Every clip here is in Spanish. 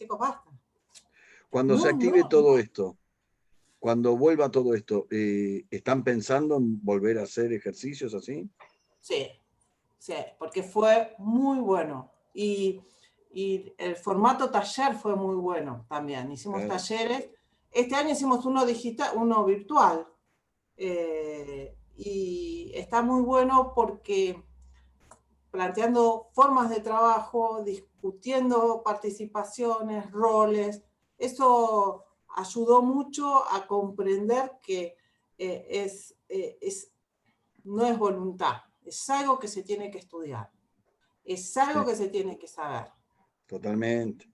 chicos, basta. Cuando se active todo esto, cuando vuelva todo esto, ¿están pensando en volver a hacer ejercicios así? Sí, sí, porque fue muy bueno. Y el formato taller fue muy bueno también. Hicimos talleres. Este año hicimos uno digital, uno virtual. Y está muy bueno porque planteando formas de trabajo, discutiendo participaciones, roles, eso ayudó mucho a comprender que no es voluntad, es algo que se tiene que estudiar, es algo que se tiene que saber. Totalmente.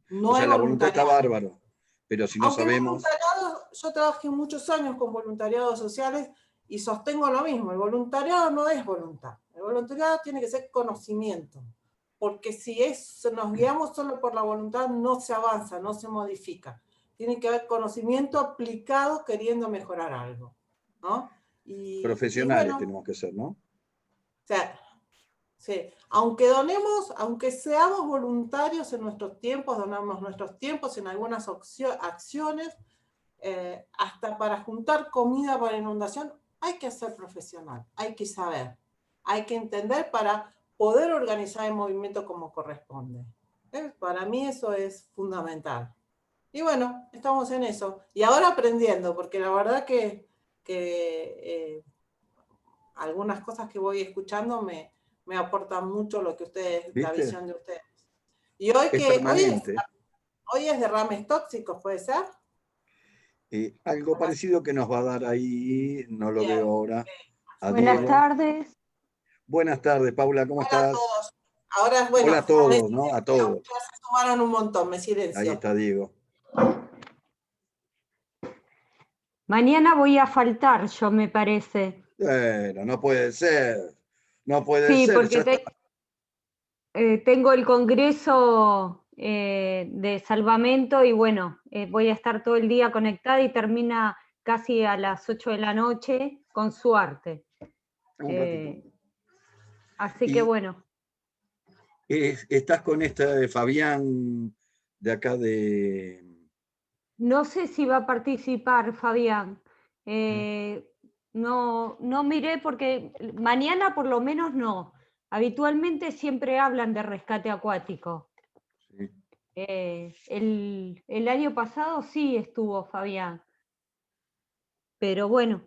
No O sea, es la voluntad está voluntariado. bárbaro, pero si no Aunque el sabemos... voluntariado, yo trabajé muchos años con voluntariados sociales y sostengo lo mismo, el voluntariado no es voluntad, el voluntariado tiene que ser conocimiento, porque si nos guiamos solo por la voluntad no se avanza, no se modifica. Tiene que haber conocimiento aplicado queriendo mejorar algo, ¿no? Profesionales bueno, tenemos que ser, ¿no? o sea, sí. Aunque seamos voluntarios en nuestros tiempos, donamos nuestros tiempos en algunas acciones, hasta para juntar comida para inundación, hay que ser profesional, hay que saber, hay que entender para poder organizar el movimiento como corresponde. Para mí eso es fundamental. Y bueno, estamos en eso. Y ahora aprendiendo, porque la verdad que algunas cosas que voy escuchando me aportan mucho lo que ustedes, ¿Viste? la visión de ustedes. Y hoy es derrames tóxicos, ¿puede ser? Algo parecido que nos va a dar ahí, no lo veo ahora. Buenas tardes. Buenas tardes, Paula, ¿cómo estás? Hola a todos. Ahora, bueno, hola a todos, ¿no? A todos. Ya se sumaron un montón, me silencio. Ahí está Diego. Mañana voy a faltar, yo me parece. Bueno, no puede ser. No puede sí, ser. Porque tengo el congreso de salvamento y bueno, voy a estar todo el día conectada y termina casi a las 8 de la noche, con suerte. Así que bueno. ¿Estás con esta de Fabián de acá de...? No sé si va a participar Fabián. No miré porque mañana por lo menos no. Habitualmente siempre hablan de rescate acuático. Sí. El año pasado sí estuvo Fabián. Pero bueno.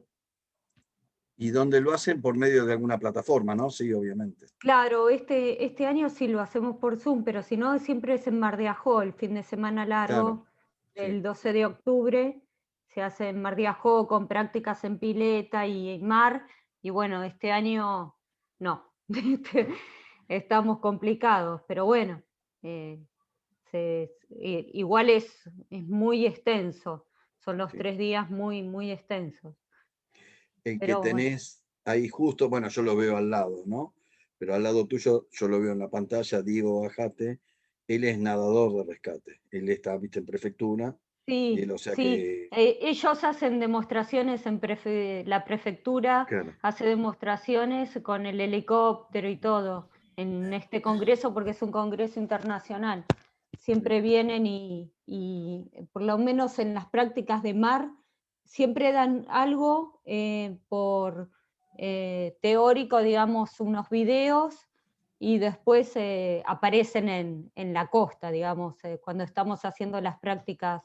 ¿Y dónde lo hacen? Por medio de alguna plataforma, ¿no? Sí, obviamente. Claro, este año sí lo hacemos por Zoom, pero si no, siempre es en Mar de Ajó, el fin de semana largo, el 12 de octubre. Se hace en Mar de Ajó con prácticas en pileta y en mar. Y bueno, este año no. Estamos complicados, pero bueno. Igual es muy extenso. Son los 3 días muy, muy extensos. El que tenés ahí justo, bueno, yo lo veo al lado, ¿no? Pero al lado tuyo, yo lo veo en la pantalla, Diego Bajate, él es nadador de rescate. Él está, viste, en prefectura. Sí, y él, o sea sí. Ellos hacen demostraciones en la prefectura, hace demostraciones con el helicóptero y todo, en este congreso, porque es un congreso internacional. Siempre vienen y por lo menos en las prácticas de mar, siempre dan algo por teórico, digamos, unos videos, y después aparecen en la costa, digamos, cuando estamos haciendo las prácticas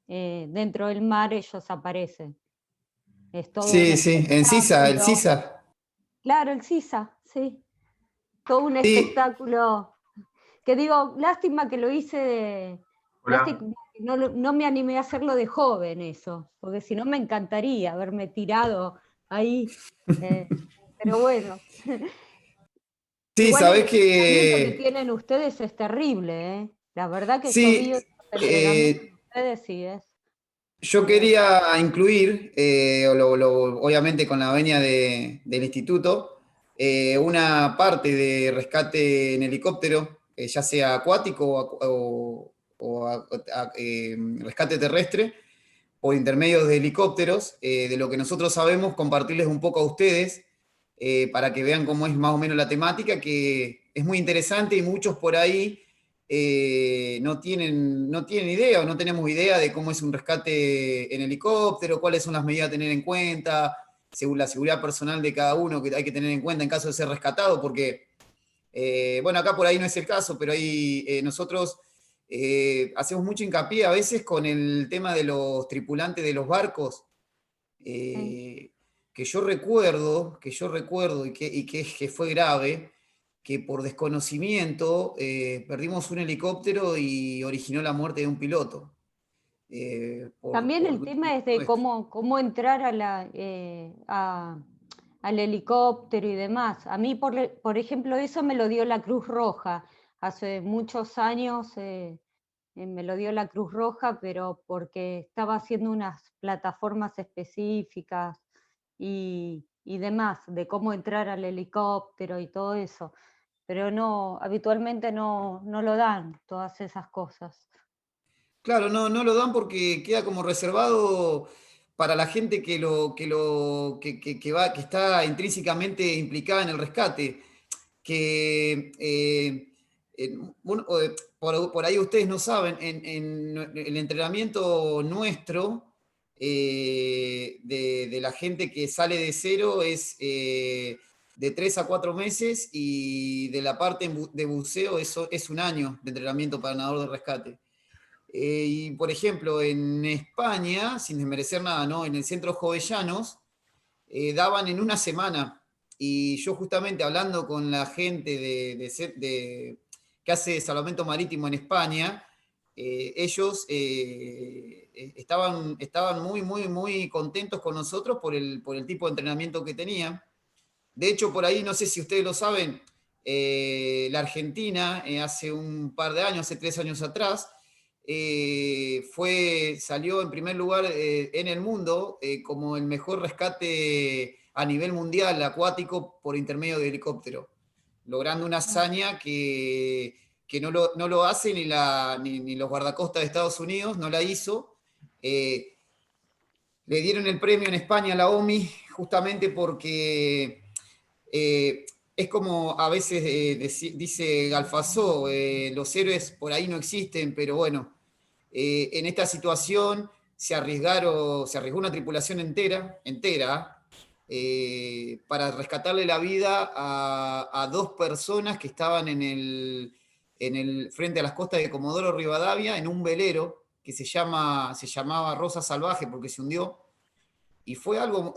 dentro del mar, ellos aparecen. Es todo sí, en CISA, el CISA. Claro, el CISA, sí. Todo un espectáculo. Que digo, lástima que lo hice no me animé a hacerlo de joven eso, porque si no me encantaría haberme tirado ahí. Pero bueno. Sí, igual sabés el que tienen ustedes es terrible, ¿eh? La verdad que sí, yo vi el entrenamiento de ustedes, sí es. Yo quería incluir, obviamente con la venia del instituto, una parte de rescate en helicóptero, ya sea acuático o rescate terrestre, por intermedio de helicópteros, de lo que nosotros sabemos, compartirles un poco a ustedes, para que vean cómo es más o menos la temática, que es muy interesante y muchos por ahí no tienen idea o no tenemos idea de cómo es un rescate en helicóptero, cuáles son las medidas a tener en cuenta, según la seguridad personal de cada uno que hay que tener en cuenta en caso de ser rescatado, porque, bueno, acá por ahí no es el caso, pero ahí nosotros hacemos mucho hincapié a veces con el tema de los tripulantes de los barcos, que yo recuerdo y que fue grave, que por desconocimiento perdimos un helicóptero y originó la muerte de un piloto. También el tema es de cómo entrar al helicóptero y demás. A mí, por ejemplo, eso me lo dio la Cruz Roja. Hace muchos años me lo dio la Cruz Roja, pero porque estaba haciendo unas plataformas específicas y demás, de cómo entrar al helicóptero y todo eso. Pero no, habitualmente no lo dan todas esas cosas. Claro, no lo dan porque queda como reservado para la gente que está intrínsecamente implicada en el rescate. Por ahí ustedes no saben, en el entrenamiento nuestro de la gente que sale de cero es de 3 a 4 meses, y de la parte de buceo eso es 1 año de entrenamiento para nadador de rescate. Y por ejemplo, en España, sin desmerecer nada, ¿no? En el centro Jovellanos daban en 1 semana. Y yo justamente hablando con la gente que hace salvamento marítimo en España, ellos estaban muy, muy, muy contentos con nosotros por el tipo de entrenamiento que tenían. De hecho, por ahí, no sé si ustedes lo saben, la Argentina hace un par de años, hace 3 años atrás, salió en primer lugar en el mundo como el mejor rescate a nivel mundial acuático por intermedio de helicóptero, logrando una hazaña que no lo hace ni los guardacostas de Estados Unidos, no la hizo. Le dieron el premio en España a la OMI justamente porque es como a veces dice Galfazó, los héroes por ahí no existen, pero bueno, en esta situación se arriesgó una tripulación entera, para rescatarle la vida a 2 personas que estaban frente a las costas de Comodoro Rivadavia, en un velero que se llamaba Rosa Salvaje porque se hundió. Y fue algo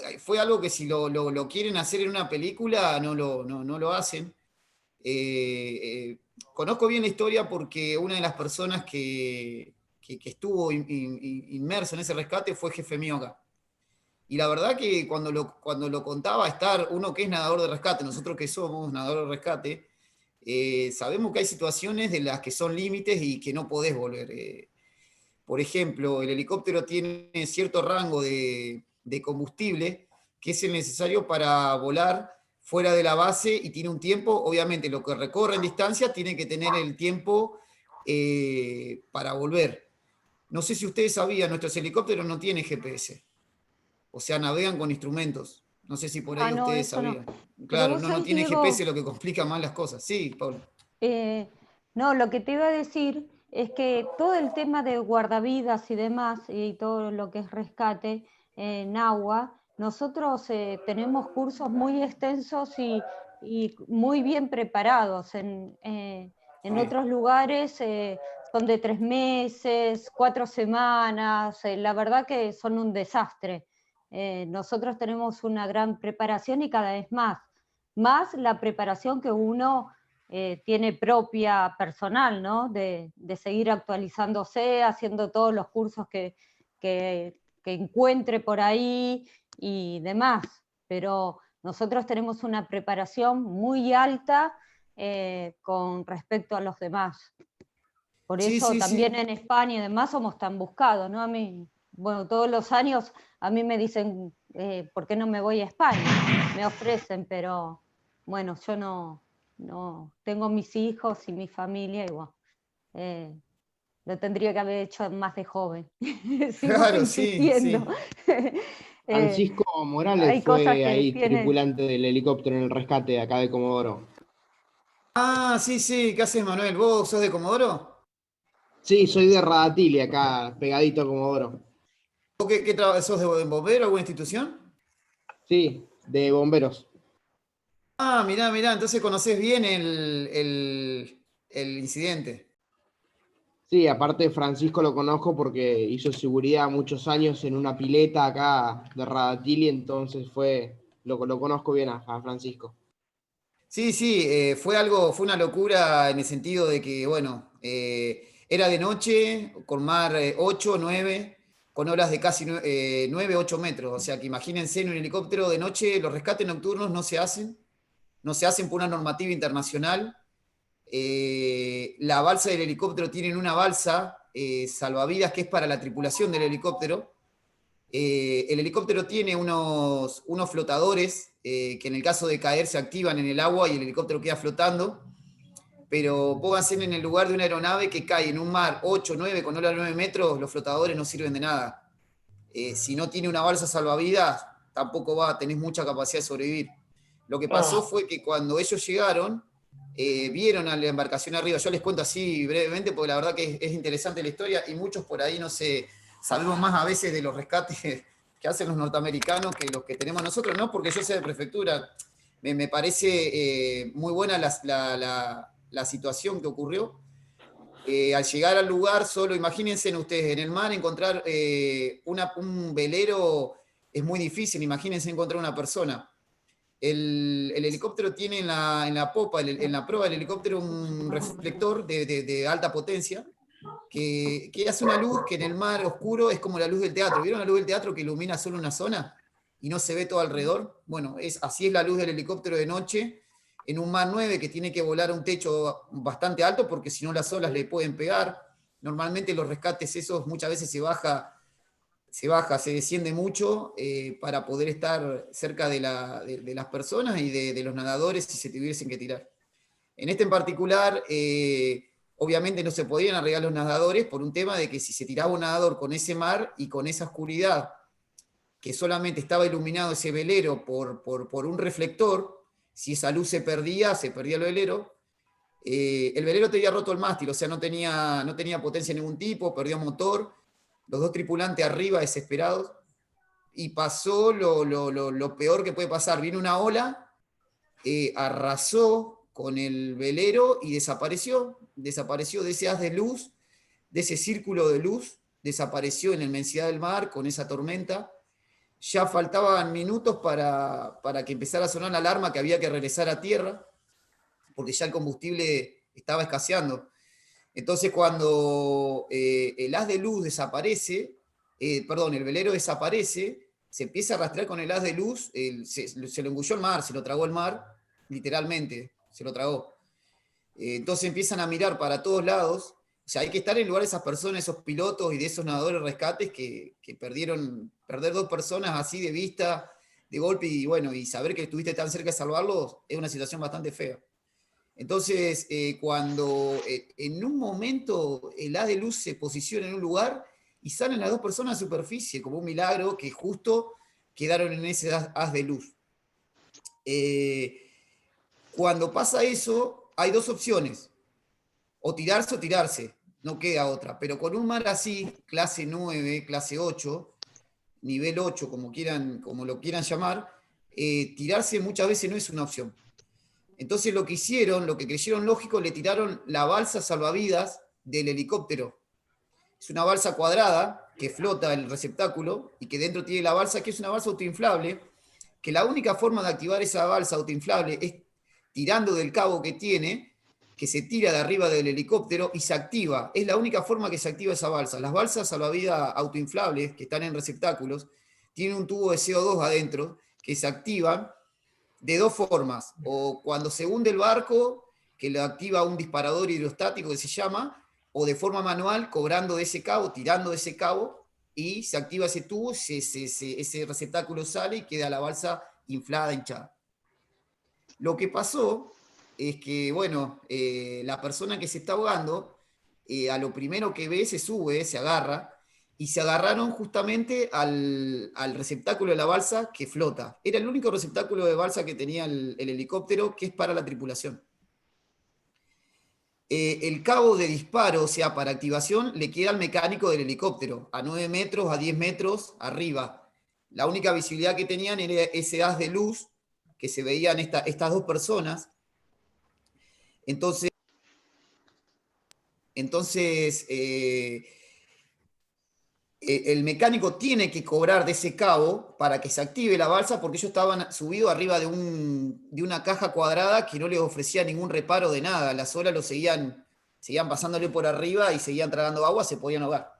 que si lo quieren hacer en una película, no lo hacen. Conozco bien la historia porque una de las personas que estuvo inmerso en ese rescate fue jefe mío acá. Y la verdad que cuando lo contaba, uno que es nadador de rescate, nosotros que somos nadador de rescate, sabemos que hay situaciones de las que son límites y que no podés volver. Por ejemplo, el helicóptero tiene cierto rango de combustible que es el necesario para volar fuera de la base, y tiene un tiempo, obviamente lo que recorre en distancia tiene que tener el tiempo para volver. No sé si ustedes sabían, nuestros helicópteros no tienen GPS, o sea, navegan con instrumentos. No sé si por ahí ustedes sabían. No. Claro, no tiene GPS, lo que complica más las cosas. Sí, Paula. No, lo que te iba a decir es que todo el tema de guardavidas y demás, y todo lo que es rescate en agua, nosotros tenemos cursos muy extensos y muy bien preparados. En otros lugares son de 3 meses, 4 semanas, la verdad que son un desastre. Nosotros tenemos una gran preparación y cada vez más la preparación que uno tiene propia personal, ¿no? De seguir actualizándose, haciendo todos los cursos que encuentre por ahí y demás. Pero nosotros tenemos una preparación muy alta con respecto a los demás. Por eso también en España y demás somos tan buscados, ¿no? A mí, bueno, todos los años a mí me dicen, ¿por qué no me voy a España? Me ofrecen, pero bueno, yo no tengo mis hijos y mi familia y bueno, lo tendría que haber hecho más de joven. Claro, sí. Francisco Morales fue ahí tripulante del helicóptero en el rescate acá de Comodoro. Ah, sí, ¿qué haces, Manuel? ¿Vos sos de Comodoro? Sí, soy de Radatili, acá, pegadito a Comodoro. ¿Vos qué sos de bombero, alguna institución? Sí, de bomberos. Ah, mirá, entonces conocés bien el incidente. Sí, aparte Francisco lo conozco porque hizo seguridad muchos años en una pileta acá de Radatili, entonces lo conozco bien a Francisco. Sí, fue una locura en el sentido de que, bueno, era de noche, con mar 8, 9, con olas de casi 9, 8 metros. O sea que imagínense en un helicóptero de noche, los rescates nocturnos no se hacen por una normativa internacional. La balsa del helicóptero tienen una balsa salvavidas que es para la tripulación del helicóptero. El helicóptero tiene unos flotadores que en el caso de caer se activan en el agua y el helicóptero queda flotando, pero pónganse en el lugar de una aeronave que cae en un mar 8, 9, con ola de 9 metros, los flotadores no sirven de nada. Si no tiene una balsa salvavidas, tampoco tenés mucha capacidad de sobrevivir. Lo que pasó fue que cuando ellos llegaron, vieron a la embarcación arriba. Yo les cuento así brevemente porque la verdad que es interesante la historia y muchos por ahí no sé, sabemos más a veces de los rescates que hacen los norteamericanos que los que tenemos nosotros, no porque yo sea de prefectura. Me parece muy buena la situación que ocurrió. Al llegar al lugar, solo imagínense ustedes, en el mar encontrar un velero es muy difícil, imagínense encontrar una persona. El helicóptero tiene en la popa, en la proa del helicóptero, un reflector de alta potencia que hace una luz que en el mar oscuro es como la luz del teatro. ¿Vieron la luz del teatro que ilumina solo una zona y no se ve todo alrededor? Bueno, así es la luz del helicóptero de noche en un mar 9 que tiene que volar a un techo bastante alto porque si no las olas le pueden pegar. Normalmente los rescates esos muchas veces se desciende mucho para poder estar cerca de las personas y de los nadadores si se tuviesen que tirar. En este en particular, obviamente no se podían arreglar los nadadores por un tema de que si se tiraba un nadador con ese mar y con esa oscuridad, que solamente estaba iluminado ese velero por un reflector, si esa luz se perdía el velero. El velero tenía roto el mástil, o sea, no tenía potencia de ningún tipo, perdió motor, los dos tripulantes arriba desesperados, y pasó lo peor que puede pasar. Vino una ola, arrasó con el velero y desapareció de ese haz de luz, de ese círculo de luz, desapareció en la inmensidad del mar con esa tormenta. Ya faltaban minutos para que empezara a sonar la alarma que había que regresar a tierra, porque ya el combustible estaba escaseando. Entonces cuando el haz de luz desaparece, el velero desaparece, se empieza a arrastrar con el haz de luz, se lo engulló el mar, se lo tragó el mar, literalmente, se lo tragó. Entonces empiezan a mirar para todos lados. O sea, hay que estar en lugar de esas personas, esos pilotos y de esos nadadores rescates que perder 2 personas así de vista, de golpe, y bueno, y saber que estuviste tan cerca de salvarlos, es una situación bastante fea. Entonces, cuando en un momento el haz de luz se posiciona en un lugar y salen las 2 personas a superficie, como un milagro que justo quedaron en ese haz de luz. Cuando pasa eso, hay 2 opciones, o tirarse, no queda otra, pero con un mar así, clase 9, clase 8, nivel 8, como lo quieran llamar, tirarse muchas veces no es una opción. Entonces lo que creyeron lógico, le tiraron la balsa salvavidas del helicóptero. Es una balsa cuadrada que flota el receptáculo y que dentro tiene la balsa, que es una balsa autoinflable, que la única forma de activar esa balsa autoinflable es tirando del cabo que tiene, que se tira de arriba del helicóptero y se activa. Es la única forma que se activa esa balsa. Las balsas salvavidas autoinflables, que están en receptáculos, tienen un tubo de CO2 adentro, que se activan de 2 formas, o cuando se hunde el barco, que lo activa un disparador hidrostático que se llama, o de forma manual, cobrando de ese cabo, tirando de ese cabo, y se activa ese tubo, ese receptáculo sale y queda la balsa inflada, hinchada. Lo que pasó es que, bueno, la persona que se está ahogando, a lo primero que ve se sube, se agarra, y se agarraron justamente al receptáculo de la balsa que flota. Era el único receptáculo de balsa que tenía el helicóptero, que es para la tripulación. el cabo de disparo, o sea, para activación, le queda al mecánico del helicóptero, a 9 metros, a 10 metros arriba. La única visibilidad que tenían era ese haz de luz que se veían estas dos personas. Entonces el mecánico tiene que cobrar de ese cabo para que se active la balsa, porque ellos estaban subidos arriba de una caja cuadrada que no les ofrecía ningún reparo de nada. Las olas lo seguían pasándole por arriba y seguían tragando agua, se podían ahogar.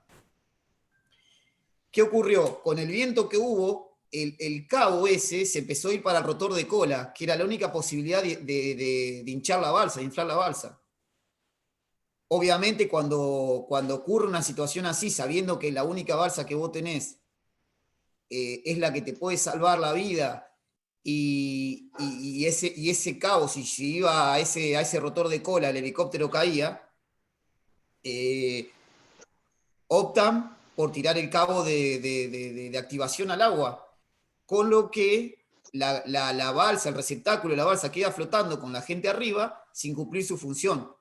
¿Qué ocurrió? Con el viento que hubo, el cabo ese se empezó a ir para el rotor de cola, que era la única posibilidad de hinchar la balsa, de inflar la balsa. Obviamente, cuando ocurre una situación así, sabiendo que la única balsa que vos tenés es la que te puede salvar la vida, y ese cabo, si iba a ese rotor de cola, el helicóptero caía, optan por tirar el cabo de activación al agua, con lo que la balsa, el receptáculo de la balsa queda flotando con la gente arriba sin cumplir su función.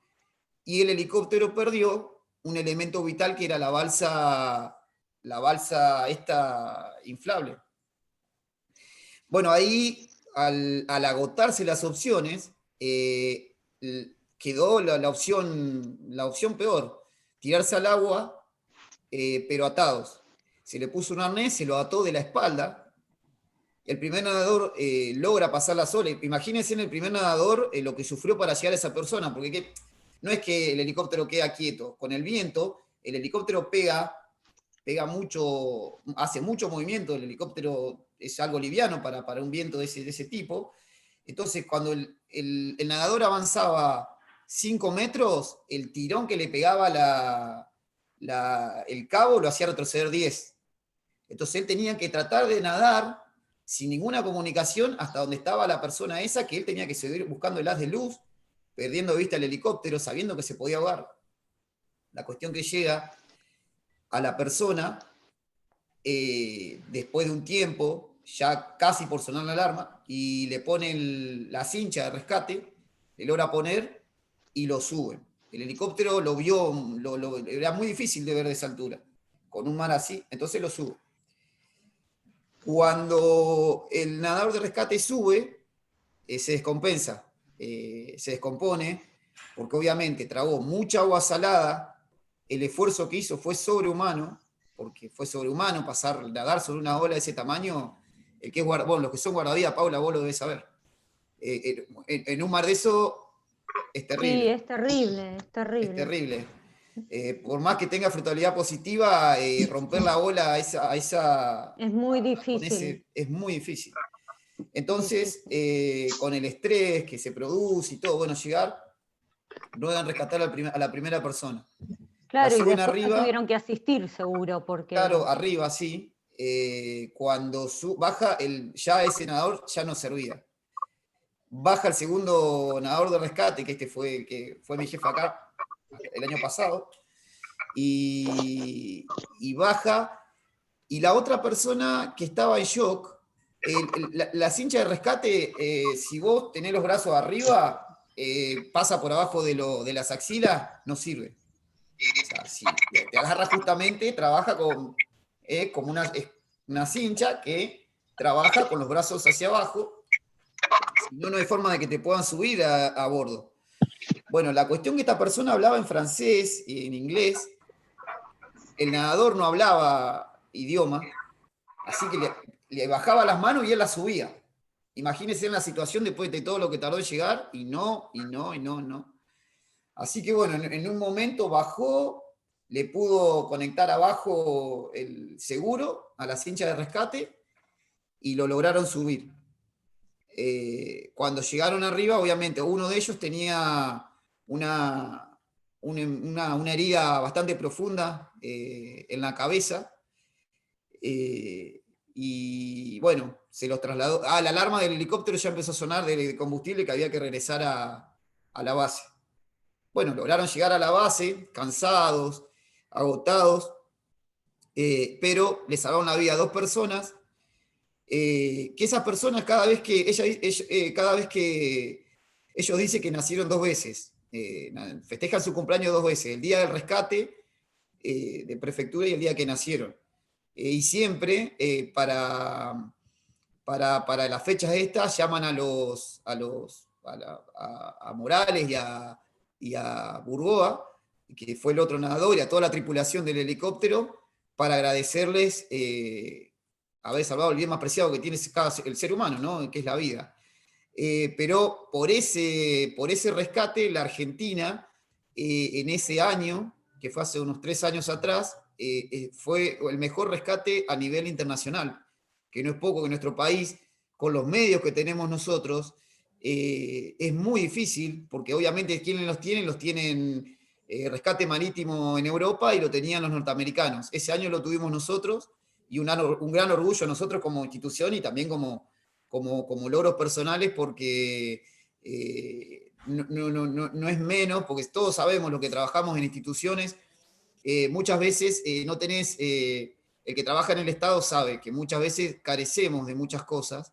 Y el helicóptero perdió un elemento vital que era la balsa esta inflable. Bueno, ahí al agotarse las opciones, quedó la opción peor, tirarse al agua, pero atados. Se le puso un arnés, se lo ató de la espalda. El primer nadador logra pasar las olas. Imagínense en el primer nadador lo que sufrió para llegar a esa persona, porque no es que el helicóptero queda quieto. Con el viento, el helicóptero pega mucho, hace mucho movimiento. El helicóptero es algo liviano para un viento de ese tipo. Entonces, cuando el nadador avanzaba 5 metros, el tirón que le pegaba el cabo lo hacía retroceder 10. Entonces, él tenía que tratar de nadar sin ninguna comunicación hasta donde estaba la persona esa, que él tenía que seguir buscando el haz de luz, perdiendo de vista el helicóptero, sabiendo que se podía ahogar. La cuestión que llega a la persona, después de un tiempo, ya casi por sonar la alarma, y le ponen la cincha de rescate, le logra poner y lo suben. El helicóptero lo vio, era muy difícil de ver de esa altura, con un mar así, entonces lo sube. Cuando el nadador de rescate sube, se descompensa. Se descompone, porque obviamente tragó mucha agua salada, el esfuerzo que hizo fue sobrehumano, porque fue sobrehumano nadar sobre una ola de ese tamaño. Los que son guardavidas, Paula, vos lo debés saber. En un mar de eso es terrible. Sí, es terrible, es terrible. Es terrible. Por más que tenga flotabilidad positiva, romper la ola a esa... Es muy difícil. Es muy difícil. Entonces, con el estrés que se produce y todo, logran rescatar a la primera persona. Claro, y después arriba, tuvieron que asistir seguro, porque... Claro, arriba, sí. Cuando baja, ya ese nadador ya no servía. Baja el segundo nadador de rescate, que fue mi jefe acá el año pasado, y baja, y la otra persona que estaba en shock, la cincha de rescate, si vos tenés los brazos arriba, pasa por abajo de las axilas, no sirve. O sea, si te agarras justamente, trabaja como una cincha que trabaja con los brazos hacia abajo, si no, no hay forma de que te puedan subir a bordo. Bueno, la cuestión que esta persona hablaba en francés y en inglés, el nadador no hablaba idioma, así que le bajaba las manos y él las subía. Imagínense en la situación después de todo lo que tardó en llegar, y no. Así que bueno, en un momento bajó, le pudo conectar abajo el seguro a la cincha de rescate y lo lograron subir. Cuando llegaron arriba, obviamente, uno de ellos tenía una herida bastante profunda en la cabeza, y bueno, se los trasladó. La alarma del helicóptero ya empezó a sonar de combustible, que había que regresar a la base. Bueno, lograron llegar a la base, cansados, agotados, pero les salvaron la vida a 2 personas, que esas personas cada vez que ellos dicen que nacieron 2 veces. festejan su cumpleaños 2 veces, el día del rescate de prefectura y el día que nacieron. Y siempre para las fechas estas llaman a Morales y a Burgoa, que fue el otro nadador, y a toda la tripulación del helicóptero, para agradecerles haber salvado el bien más preciado que tiene el ser humano, ¿no? Que es la vida. Pero por ese rescate, la Argentina, en ese año, que fue hace unos 3 años atrás, fue el mejor rescate a nivel internacional, que no es poco, que nuestro país, con los medios que tenemos nosotros, es muy difícil, porque obviamente quienes los tienen rescate marítimo en Europa y lo tenían los norteamericanos. Ese año lo tuvimos nosotros, y un gran orgullo nosotros como institución y también como logros personales, porque no es menos, porque todos sabemos lo que trabajamos en instituciones. Muchas veces no tenés, el que trabaja en el Estado sabe que muchas veces carecemos de muchas cosas.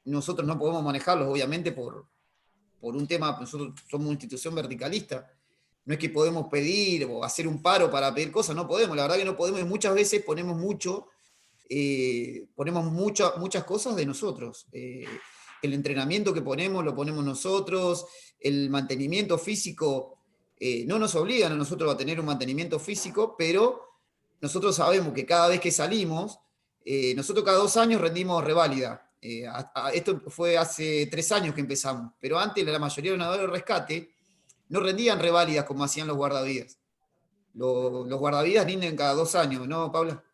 Nosotros no podemos manejarlos, obviamente, por un tema. Nosotros somos una institución verticalista. No es que podemos pedir o hacer un paro para pedir cosas, no podemos, la verdad que no podemos, y muchas veces ponemos muchas cosas de nosotros. El entrenamiento que ponemos, lo ponemos nosotros, el mantenimiento físico, no nos obligan a nosotros a tener un mantenimiento físico, pero nosotros sabemos que cada vez que salimos, nosotros cada 2 años rendimos reválida. Esto fue hace 3 años que empezamos, pero antes la mayoría de los nadadores de rescate no rendían reválidas como hacían los guardavidas. Los guardavidas rinden cada 2 años, ¿no, Paula?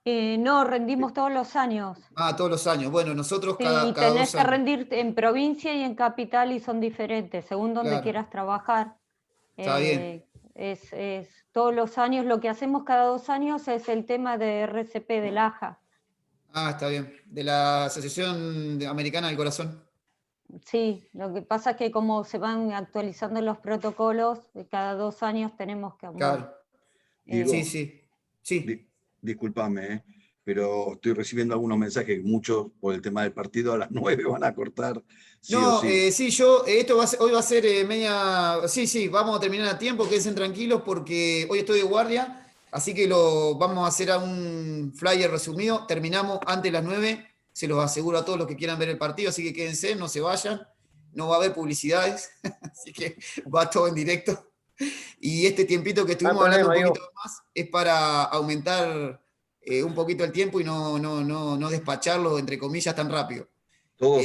No, rendimos todos los años. Todos los años. Bueno, nosotros sí, cada 2 años. Tenés que rendir en provincia y en capital, y son diferentes, según donde quieras trabajar. Está bien. Es todos los años, lo que hacemos cada 2 años es el tema de RCP del AJA. Está bien. De la Asociación Americana del Corazón. Sí, lo que pasa es que como se van actualizando los protocolos, cada 2 años tenemos que... Claro. Diego, sí. Discúlpame, pero estoy recibiendo algunos mensajes, muchos por el tema del partido, a las 9 van a cortar. Sí, Hoy va a ser media... Sí, vamos a terminar a tiempo, quédense tranquilos porque hoy estoy de guardia, así que vamos a hacer un flyer resumido. Terminamos antes de las 9, se los aseguro a todos los que quieran ver el partido, así que quédense, no se vayan, no va a haber publicidades, así que va todo en directo. Y este tiempito que estuvimos hablando un poquito más es para aumentar un poquito el tiempo y no despacharlo, entre comillas, tan rápido. Todo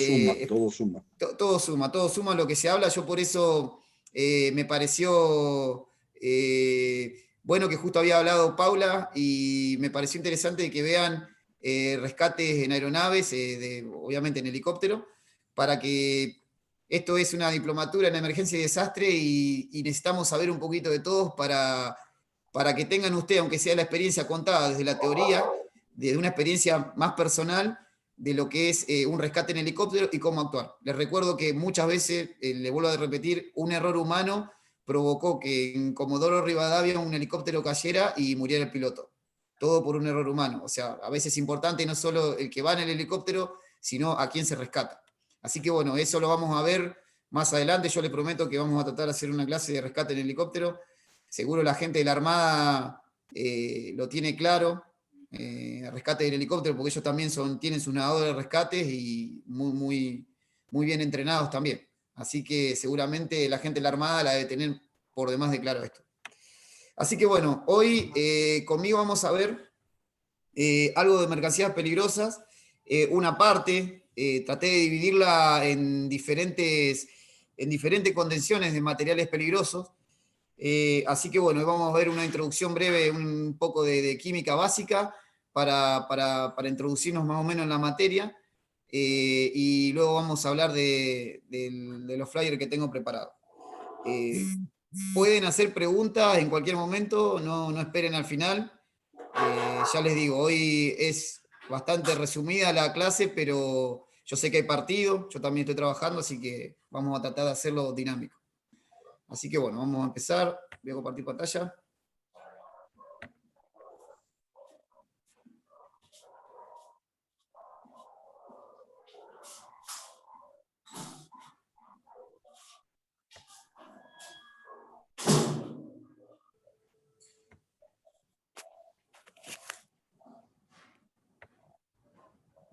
suma. Todo suma lo que se habla. Yo por eso me pareció bueno que justo había hablado Paula, y me pareció interesante que vean rescates en aeronaves, obviamente en helicóptero, para que esto es una diplomatura en emergencia y desastre, y necesitamos saber un poquito de todos para que tengan ustedes, aunque sea la experiencia contada desde la teoría, desde una experiencia más personal, de lo que es un rescate en helicóptero y cómo actuar. Les recuerdo que muchas veces, les vuelvo a repetir, un error humano provocó que en Comodoro Rivadavia un helicóptero cayera y muriera el piloto. Todo por un error humano. O sea, a veces es importante no solo el que va en el helicóptero, sino a quién se rescata. Así que bueno, eso lo vamos a ver más adelante. Yo les prometo que vamos a tratar de hacer una clase de rescate en helicóptero. Seguro la gente de la Armada lo tiene claro. Rescate del helicóptero, porque ellos también tienen sus nadadores de rescates y muy bien entrenados también. Así que seguramente la gente de la Armada la debe tener por demás de claro esto. Así que bueno, hoy conmigo vamos a ver algo de mercancías peligrosas. Una parte, traté de dividirla en diferentes contenciones de materiales peligrosos. Así que bueno, vamos a ver una introducción breve, un poco de química básica para introducirnos más o menos en la materia, y luego vamos a hablar de los flyers que tengo preparados. Pueden hacer preguntas en cualquier momento, no esperen al final. Ya les digo, hoy es bastante resumida la clase, pero yo sé que hay partido, yo también estoy trabajando, así que vamos a tratar de hacerlo dinámico. Así que bueno, vamos a empezar. Voy a compartir pantalla.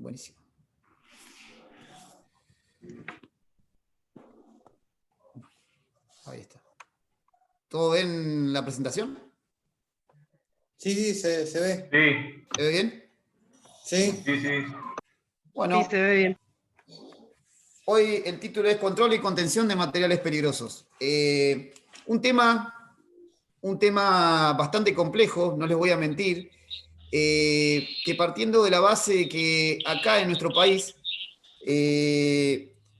buenísimo. Ahí está. ¿Todo bien la presentación? Sí, se ve. Sí. ¿Se ve bien? Sí. Sí. Bueno, Sí, se ve bien. hoy el título es Control y contención de materiales peligrosos. Un tema bastante complejo, no les voy a mentir, que partiendo de la base de que acá en nuestro país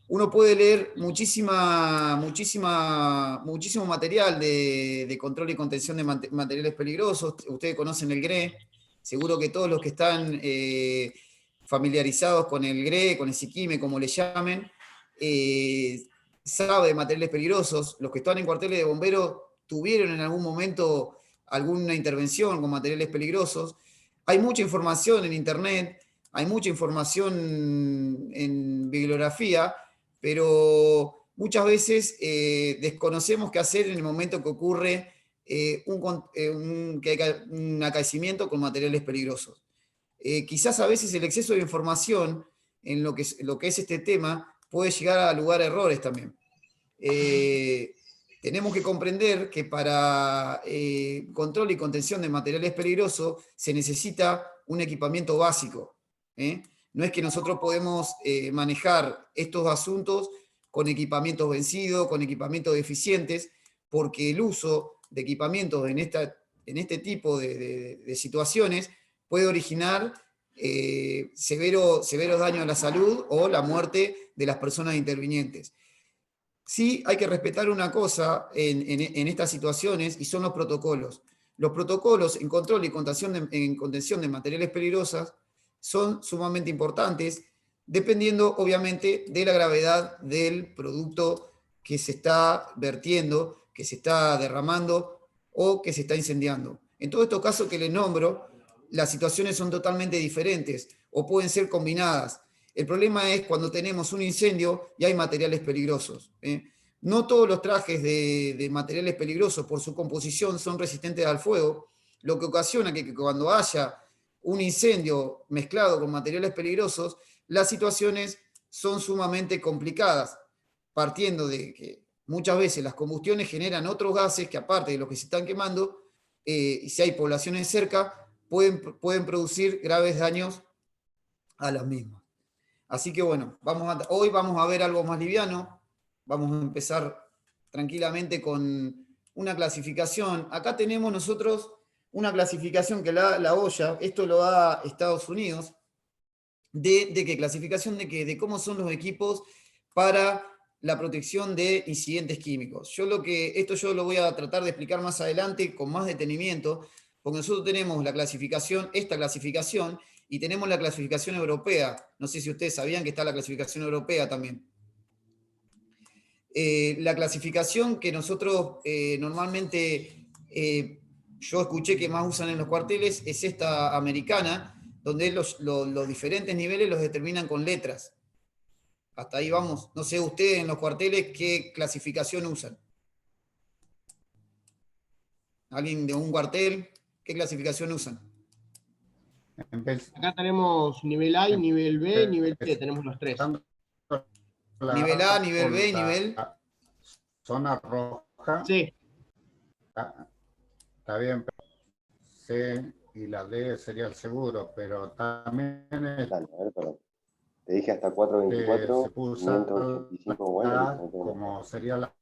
uno puede leer muchísimo material de control y contención de materiales peligrosos. Ustedes conocen el GRE, seguro que todos los que están familiarizados con el GRE, con el SIQUIME, como le llamen, sabe de materiales peligrosos. Los que están en cuarteles de bomberos tuvieron en algún momento alguna intervención con materiales peligrosos. Hay mucha información en internet, hay mucha información en bibliografía, pero muchas veces desconocemos qué hacer en el momento que ocurre un acaecimiento con materiales peligrosos. Quizás a veces el exceso de información en lo que es este tema puede llegar a lugar a errores también. Tenemos que comprender que para control y contención de materiales peligrosos se necesita un equipamiento básico. No es que nosotros podemos manejar estos asuntos con equipamientos vencidos, con equipamientos deficientes, porque el uso de equipamientos en este tipo de situaciones puede originar severos daños a la salud o la muerte de las personas intervinientes. Sí hay que respetar una cosa en estas situaciones, y son los protocolos. Los protocolos en control y contención de materiales peligrosos son sumamente importantes, dependiendo obviamente de la gravedad del producto que se está vertiendo, que se está derramando o que se está incendiando. En todos estos casos que les nombro, las situaciones son totalmente diferentes o pueden ser combinadas. El problema es cuando tenemos un incendio y hay materiales peligrosos. No todos los trajes de materiales peligrosos por su composición son resistentes al fuego, lo que ocasiona que cuando haya un incendio mezclado con materiales peligrosos, las situaciones son sumamente complicadas, partiendo de que muchas veces las combustiones generan otros gases que, aparte de los que se están quemando, y si hay poblaciones cerca, pueden producir graves daños a las mismas. Así que bueno, hoy vamos a ver algo más liviano. Vamos a empezar tranquilamente con una clasificación. Acá tenemos nosotros una clasificación que la OIA, esto lo da Estados Unidos, clasificación de cómo son los equipos para la protección de incidentes químicos. Esto yo lo voy a tratar de explicar más adelante con más detenimiento, porque nosotros tenemos esta clasificación, y tenemos la clasificación europea. No sé si ustedes sabían que está la clasificación europea también. La clasificación que nosotros normalmente yo escuché que más usan en los cuarteles es esta americana, donde los diferentes niveles los determinan con letras. Hasta ahí vamos. No sé ustedes en los cuarteles qué clasificación usan. ¿Alguien de un cuartel? ¿Qué clasificación usan? Acá tenemos nivel A y nivel B y nivel C, tenemos los tres. Nivel A, nivel B y nivel... Zona roja. Sí. Está bien, pero C y la D sería el seguro, pero también es... Dale, a ver, perdón. Te dije hasta 424, se puso 525, bueno, como sería la...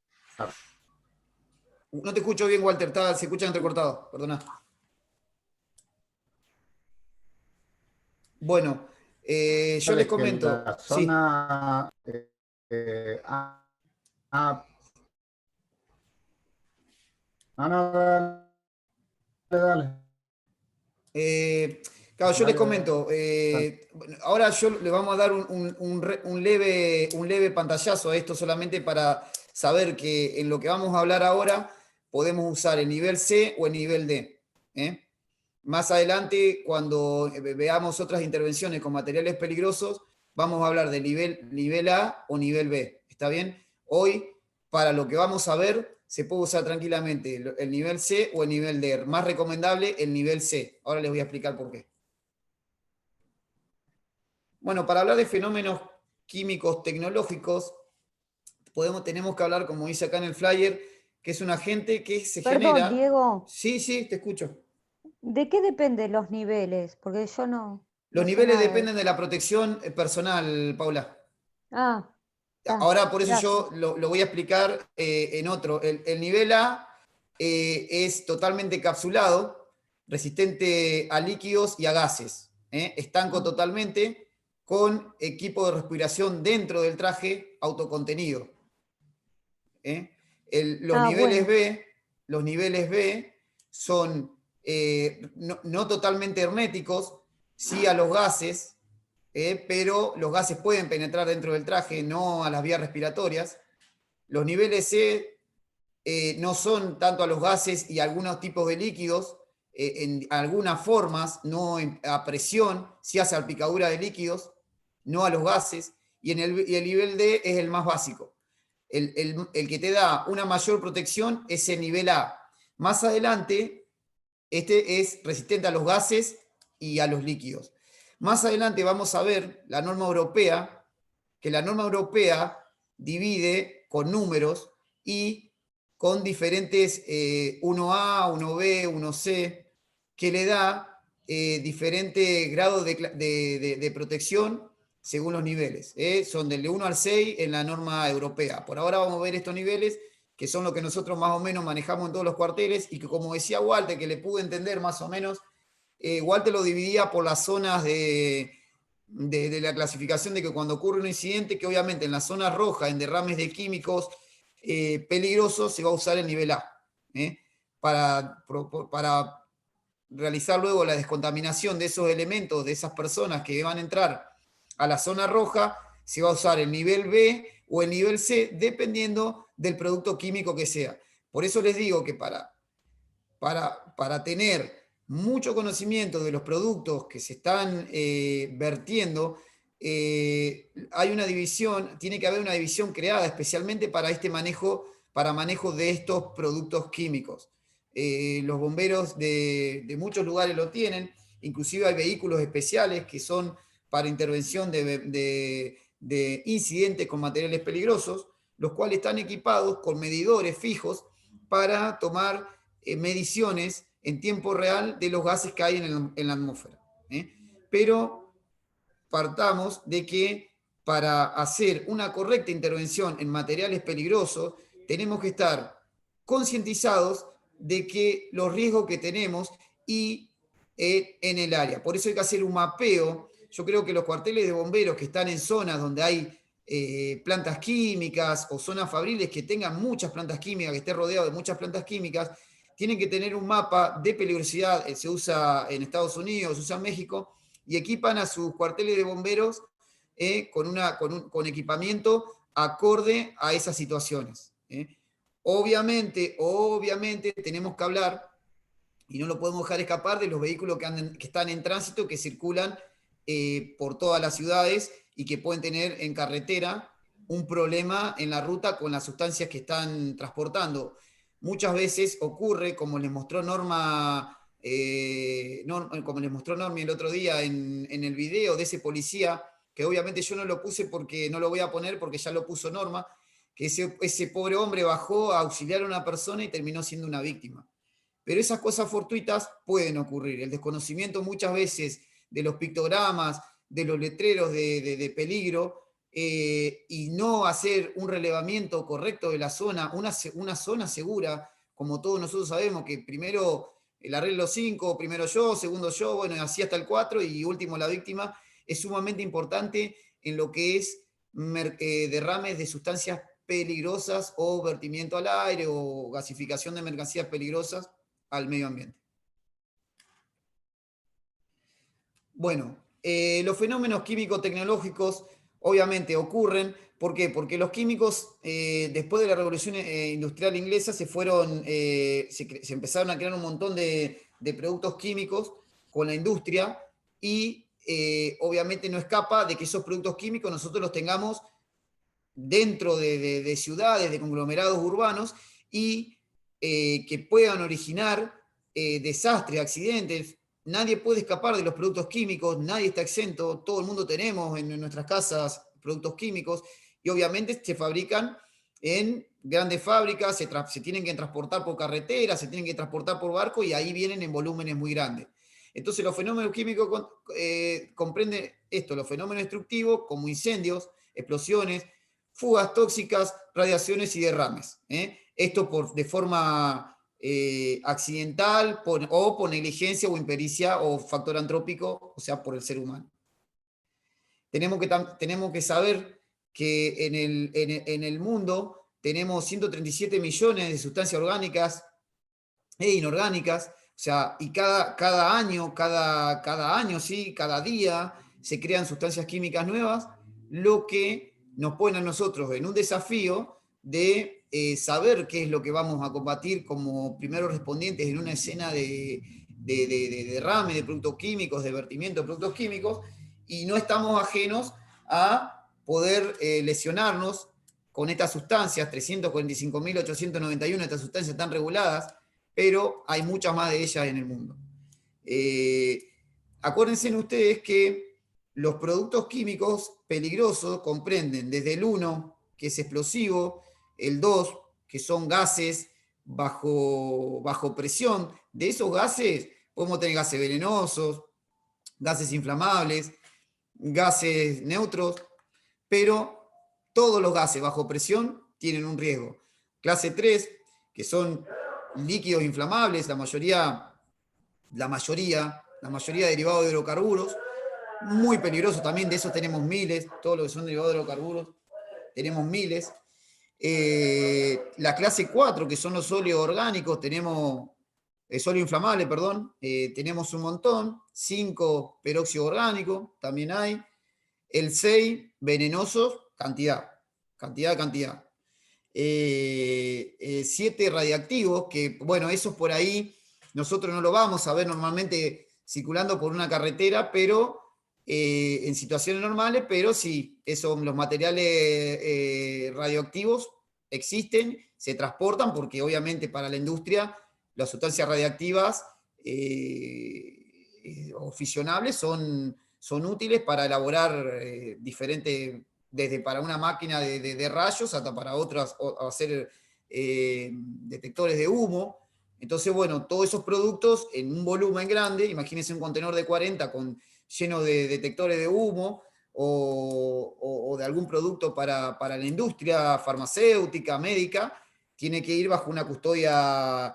No te escucho bien, Walter, se escucha entrecortado, perdona. Bueno, yo les comento. La zona dale. Claro, yo les comento. Ahora le vamos a dar un leve pantallazo a esto, solamente para saber que en lo que vamos a hablar ahora podemos usar el nivel C o el nivel D. Más adelante, cuando veamos otras intervenciones con materiales peligrosos, vamos a hablar de nivel A o nivel B. ¿Está bien? Hoy, para lo que vamos a ver, se puede usar tranquilamente el nivel C o el nivel D. Más recomendable el nivel C. Ahora les voy a explicar por qué. Bueno, para hablar de fenómenos químicos tecnológicos, tenemos que hablar, como dice acá en el flyer, que es un agente que se genera... Diego. Sí, te escucho. ¿De qué dependen los niveles? Porque yo no... Los niveles dependen de la protección personal, Paula. Ahora, por eso gracias. Yo lo voy a explicar en otro. El nivel A es totalmente encapsulado, resistente a líquidos y a gases. Estanco totalmente, con equipo de respiración dentro del traje autocontenido. Los niveles B son no totalmente herméticos, sí a los gases, pero los gases pueden penetrar dentro del traje, no a las vías respiratorias. Los niveles C no son tanto a los gases y a algunos tipos de líquidos, en algunas formas, no a presión, sí a salpicadura de líquidos, no a los gases, y el nivel D es el más básico. El que te da una mayor protección es el nivel A. Más adelante, este es resistente a los gases y a los líquidos. Más adelante vamos a ver la norma europea, que la norma europea divide con números y con diferentes 1A, 1B, 1C, que le da diferentes grados de protección según los niveles. Son del 1 al 6 en la norma europea. Por ahora vamos a ver estos niveles, que son los que nosotros más o menos manejamos en todos los cuarteles, y que, como decía Walter, que le pude entender más o menos, Walter lo dividía por las zonas de la clasificación, de que cuando ocurre un incidente, que obviamente en las zonas rojas, en derrames de químicos peligrosos, se va a usar el nivel A, para realizar luego la descontaminación de esos elementos, de esas personas que van a entrar a la zona roja, se va a usar el nivel B o el nivel C, dependiendo del producto químico que sea. Por eso les digo que para tener mucho conocimiento de los productos que se están vertiendo, hay una división, tiene que haber una división creada especialmente para este manejo, para manejo de estos productos químicos. Los bomberos de muchos lugares lo tienen, inclusive hay vehículos especiales que son para intervención de incidentes con materiales peligrosos, los cuales están equipados con medidores fijos para tomar mediciones en tiempo real de los gases que hay en la atmósfera. Pero partamos de que para hacer una correcta intervención en materiales peligrosos, tenemos que estar concientizados de que los riesgos que tenemos y en el área. Por eso hay que hacer un mapeo. Yo creo que los cuarteles de bomberos que están en zonas donde hay plantas químicas o zonas fabriles que tengan muchas plantas químicas, que esté rodeado de muchas plantas químicas, tienen que tener un mapa de peligrosidad. Se usa en Estados Unidos, se usa en México, y equipan a sus cuarteles de bomberos con equipamiento acorde a esas situaciones. Obviamente tenemos que hablar, y no lo podemos dejar escapar, de los vehículos que están en tránsito, que circulan por todas las ciudades y que pueden tener en carretera un problema en la ruta con las sustancias que están transportando. Muchas veces ocurre, como les mostró Norma, como les mostró Normi el otro día en el video de ese policía, que obviamente yo no lo puse porque no lo voy a poner porque ya lo puso Norma, que ese pobre hombre bajó a auxiliar a una persona y terminó siendo una víctima. Pero esas cosas fortuitas pueden ocurrir. El desconocimiento muchas veces de los pictogramas, de los letreros de peligro, y no hacer un relevamiento correcto de la zona, una zona segura, como todos nosotros sabemos, que primero el arreglo 5, primero yo, segundo yo, bueno, así hasta el 4 y último la víctima, es sumamente importante en lo que es derrames de sustancias peligrosas o vertimiento al aire o gasificación de mercancías peligrosas al medio ambiente. Bueno, los fenómenos químico-tecnológicos obviamente ocurren. ¿Por qué? Porque los químicos, después de la Revolución Industrial Inglesa, se empezaron a crear un montón de productos químicos con la industria, y obviamente no escapa de que esos productos químicos nosotros los tengamos dentro de ciudades, de conglomerados urbanos, y que puedan originar desastres, accidentes. nadie puede escapar de los productos químicos, nadie está exento, todo el mundo tenemos en nuestras casas productos químicos, y obviamente se fabrican en grandes fábricas, se tienen que transportar por carretera, se tienen que transportar por barco, y ahí vienen en volúmenes muy grandes. Entonces los fenómenos químicos comprenden esto, los fenómenos destructivos como incendios, explosiones, fugas tóxicas, radiaciones y derrames. Esto de forma accidental o por negligencia o impericia o factor antrópico, o sea, por el ser humano. Tenemos que saber que en el mundo tenemos 137 millones de sustancias orgánicas e inorgánicas, o sea, y cada año, sí, cada día se crean sustancias químicas nuevas, lo que nos pone a nosotros en un desafío de saber qué es lo que vamos a combatir como primeros respondientes en una escena de derrame de productos químicos, de vertimiento de productos químicos, y no estamos ajenos a poder lesionarnos con estas sustancias, 345.891 estas sustancias están reguladas, pero hay muchas más de ellas en el mundo. Acuérdense ustedes que los productos químicos peligrosos comprenden desde el 1, que es explosivo, el 2, que son gases bajo presión. De esos gases podemos tener gases venenosos, gases inflamables, gases neutros, pero todos los gases bajo presión tienen un riesgo. Clase 3, que son líquidos inflamables, la mayoría derivados de hidrocarburos, muy peligrosos también, de esos tenemos miles, todos los que son derivados de hidrocarburos, tenemos miles. La clase 4, que son los sólidos orgánicos, tenemos sólido inflamable, perdón, tenemos un montón. 5, peróxido orgánico, también hay. El 6, venenosos, cantidad. 7 radiactivos, que bueno, esos por ahí nosotros no lo vamos a ver normalmente circulando por una carretera, pero en situaciones normales, pero sí, los materiales radioactivos existen, se transportan, porque obviamente para la industria las sustancias radiactivas o fisionables son útiles para elaborar diferentes, desde para una máquina de rayos hasta para otras, o hacer detectores de humo. Entonces, bueno, todos esos productos en un volumen grande, imagínense un contenedor de 40 lleno de detectores de humo, o de algún producto para la industria farmacéutica, médica, tiene que ir bajo una custodia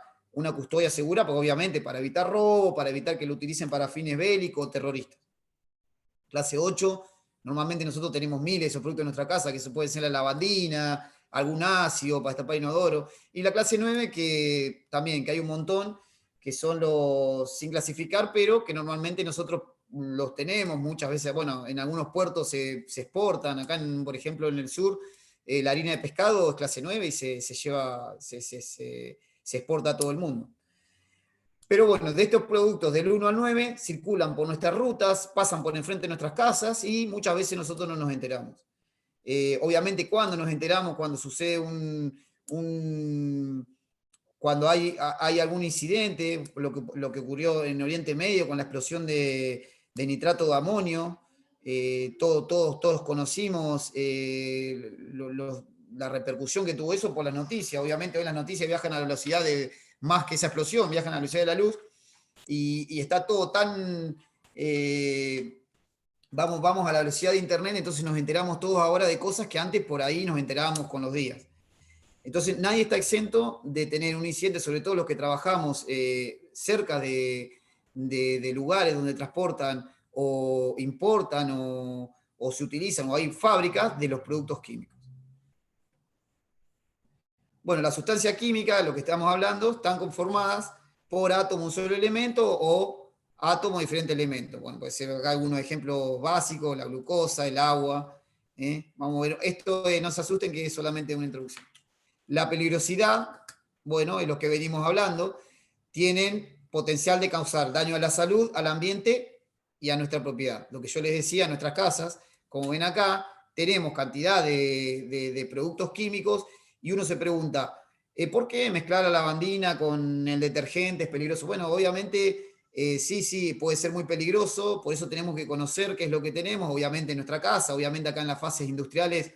segura, porque obviamente para evitar robo, para evitar que lo utilicen para fines bélicos o terroristas. Clase 8, normalmente nosotros tenemos miles de esos productos en nuestra casa, que se puede ser la lavandina, algún ácido para destapar inodoro. Y la clase 9, que también, que hay un montón, que son los sin clasificar, pero que normalmente nosotros los tenemos muchas veces. Bueno, en algunos puertos se exportan, acá por ejemplo en el sur, la harina de pescado es clase 9 y se exporta a todo el mundo. Pero bueno, de estos productos del 1 al 9 circulan por nuestras rutas, pasan por enfrente de nuestras casas y muchas veces nosotros no nos enteramos. Obviamente, cuando nos enteramos, cuando sucede cuando hay algún incidente, lo que ocurrió en Oriente Medio con la explosión de nitrato de amonio, todos conocimos la repercusión que tuvo eso por las noticias. Obviamente hoy las noticias viajan a la velocidad de más que esa explosión, viajan a la velocidad de la luz, y está todo tan... vamos a la velocidad de internet, entonces nos enteramos todos ahora de cosas que antes por ahí nos enterábamos con los días. Entonces nadie está exento de tener un incidente, sobre todo los que trabajamos cerca de lugares donde transportan o importan o se utilizan, o hay fábricas de los productos químicos. Bueno, las sustancias químicas, de lo que estamos hablando, están conformadas por átomos de un solo elemento o átomos de diferentes elementos. Bueno, puede ser acá algunos ejemplos básicos, la glucosa, el agua. Vamos a ver, esto no se asusten que es solamente una introducción. La peligrosidad, bueno, es lo que venimos hablando, tienen potencial de causar daño a la salud, al ambiente y a nuestra propiedad. Lo que yo les decía, en nuestras casas, como ven acá, tenemos cantidad de productos químicos. Y uno se pregunta, ¿por qué mezclar la lavandina con el detergente es peligroso? Bueno, obviamente sí, puede ser muy peligroso, por eso tenemos que conocer qué es lo que tenemos, obviamente en nuestra casa, obviamente acá en las fases industriales,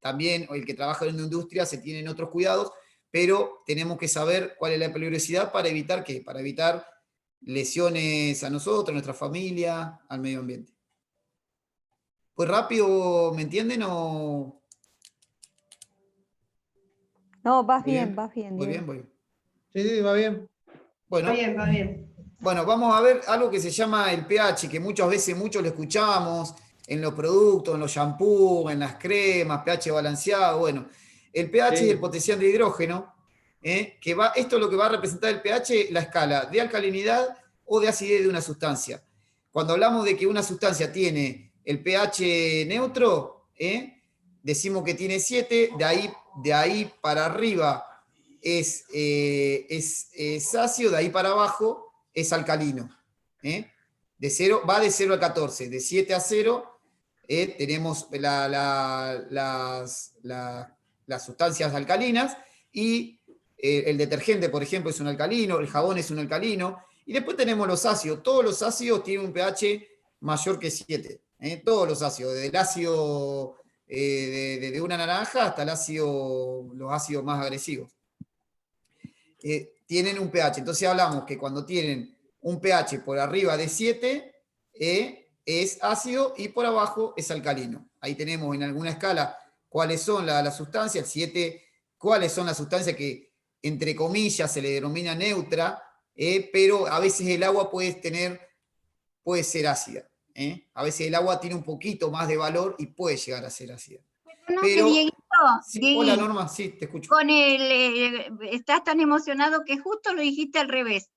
también el que trabaja en una industria se tienen otros cuidados, pero tenemos que saber cuál es la peligrosidad para evitar ¿qué? Para evitar lesiones a nosotros, a nuestra familia, al medio ambiente. Pues rápido, ¿me entienden o...? No, vas bien, vas bien. Muy bien, voy bien. Sí, va bien. Bueno, va bien. Bueno, vamos a ver algo que se llama el pH, que muchas veces lo escuchamos en los productos, en los shampoos, en las cremas, pH balanceado. Bueno, el pH es el potencial de hidrógeno, esto es lo que va a representar el pH, la escala de alcalinidad o de acidez de una sustancia. Cuando hablamos de que una sustancia tiene el pH neutro, decimos que tiene 7, de ahí para arriba es ácido, de ahí para abajo es alcalino. Va de 0 a 14, de 7 a 0 tenemos las sustancias alcalinas y el detergente, por ejemplo, es un alcalino, el jabón es un alcalino, y después tenemos los ácidos. Todos los ácidos tienen un pH mayor que 7. Todos los ácidos, desde el ácido de una naranja hasta los ácidos más agresivos. Tienen un pH. Entonces hablamos que cuando tienen un pH por arriba de 7, es ácido y por abajo es alcalino. Ahí tenemos en alguna escala cuáles son las sustancias, el 7, cuáles son las sustancias que, entre comillas, se le denomina neutra, pero a veces el agua puede ser ácida. A veces el agua tiene un poquito más de valor y puede llegar a ser ácida. Pero, hola Norma, sí, te escucho. Estás tan emocionado que justo lo dijiste al revés.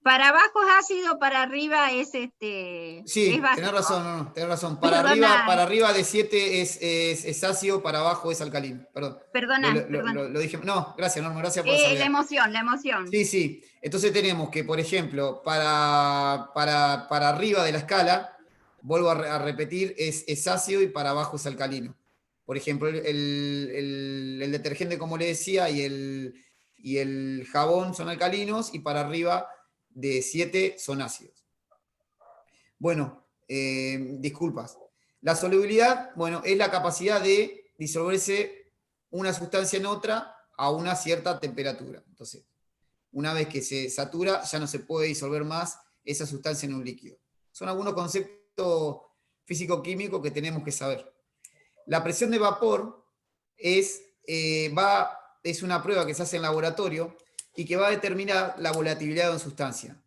Para abajo es ácido, para arriba es Sí, es tenés razón, tenés razón. Para arriba de 7 es ácido, para abajo es alcalino. Perdón. Perdona. Lo dije. No, gracias Norma, gracias por saber. La emoción. Sí. Entonces tenemos que, por ejemplo, para arriba de la escala, vuelvo a repetir, es ácido y para abajo es alcalino. Por ejemplo, el detergente, como le decía, y el jabón son alcalinos, y para arriba de 7 son ácidos. Bueno, disculpas. La solubilidad, bueno, es la capacidad de disolverse una sustancia en otra a una cierta temperatura. Entonces, una vez que se satura, ya no se puede disolver más esa sustancia en un líquido. Son algunos conceptos físico-químicos que tenemos que saber. La presión de vapor es una prueba que se hace en laboratorio y que va a determinar la volatilidad de una sustancia.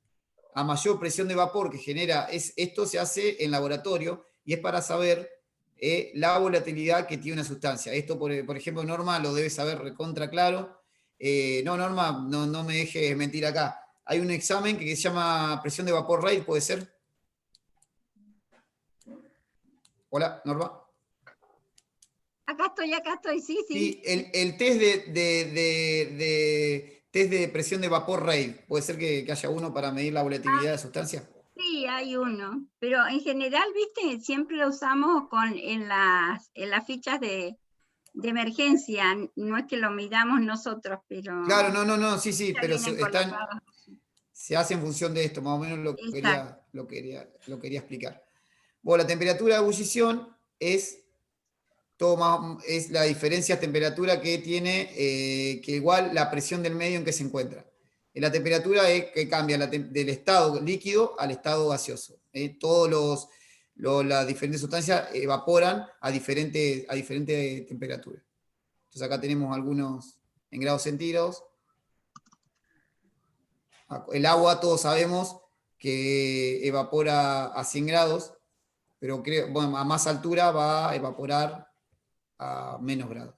A mayor presión de vapor que genera, esto se hace en laboratorio y es para saber la volatilidad que tiene una sustancia. Esto, por ejemplo, Norma lo debe saber recontra claro. No, Norma, no me dejes mentir acá. Hay un examen que se llama presión de vapor rate, ¿puede ser? Hola, Norma. Acá estoy, sí. Sí, el test test de presión de vapor rate, ¿puede ser que haya uno para medir la volatilidad de la sustancia? Sí, hay uno, pero en general, viste, siempre lo usamos en las fichas de emergencia, no es que lo midamos nosotros, pero... Claro, no, sí, pero se hace en función de esto, más o menos lo quería explicar. Bueno, la temperatura de ebullición es la diferencia de temperatura que tiene, que igual la presión del medio en que se encuentra. La temperatura es que cambia del estado líquido al estado gaseoso. Todas las diferentes sustancias evaporan a diferente temperatura. Entonces acá tenemos algunos en grados centígrados. El agua todos sabemos que evapora a 100 grados, pero a más altura va a evaporar a menos grados.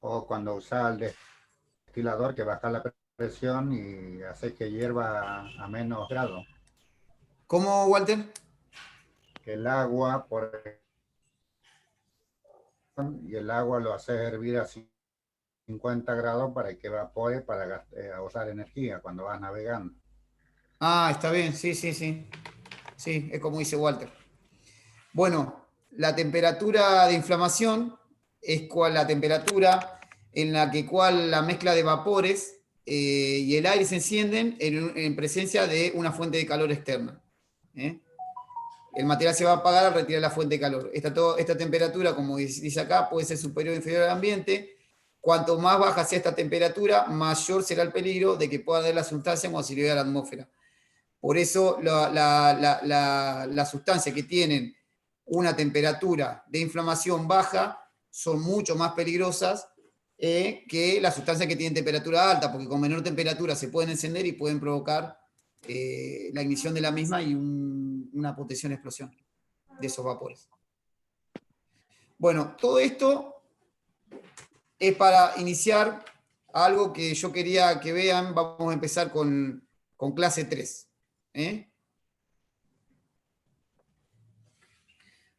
O cuando usas el destilador, que baja la presión y hace que hierva a menos grados. ¿Cómo, Walter? Que el agua, el agua lo hace hervir a 50 grados para que evapore, para ahorrar energía cuando vas navegando. Ah, está bien, sí. Sí, es como dice Walter. Bueno, la temperatura de inflamación es la temperatura en la que la mezcla de vapores y el aire se encienden en presencia de una fuente de calor externa. El material se va a apagar al retirar la fuente de calor. Esta temperatura, como dice acá, puede ser superior o inferior al ambiente. Cuanto más baja sea esta temperatura, mayor será el peligro de que pueda haber la sustancia cuando se libere a la atmósfera. Por eso las sustancias que tienen una temperatura de inflamación baja son mucho más peligrosas que las sustancias que tienen temperatura alta, porque con menor temperatura se pueden encender y pueden provocar la ignición de la misma y una potencial explosión de esos vapores. Bueno, todo esto es para iniciar algo que yo quería que vean. Vamos a empezar con clase 3.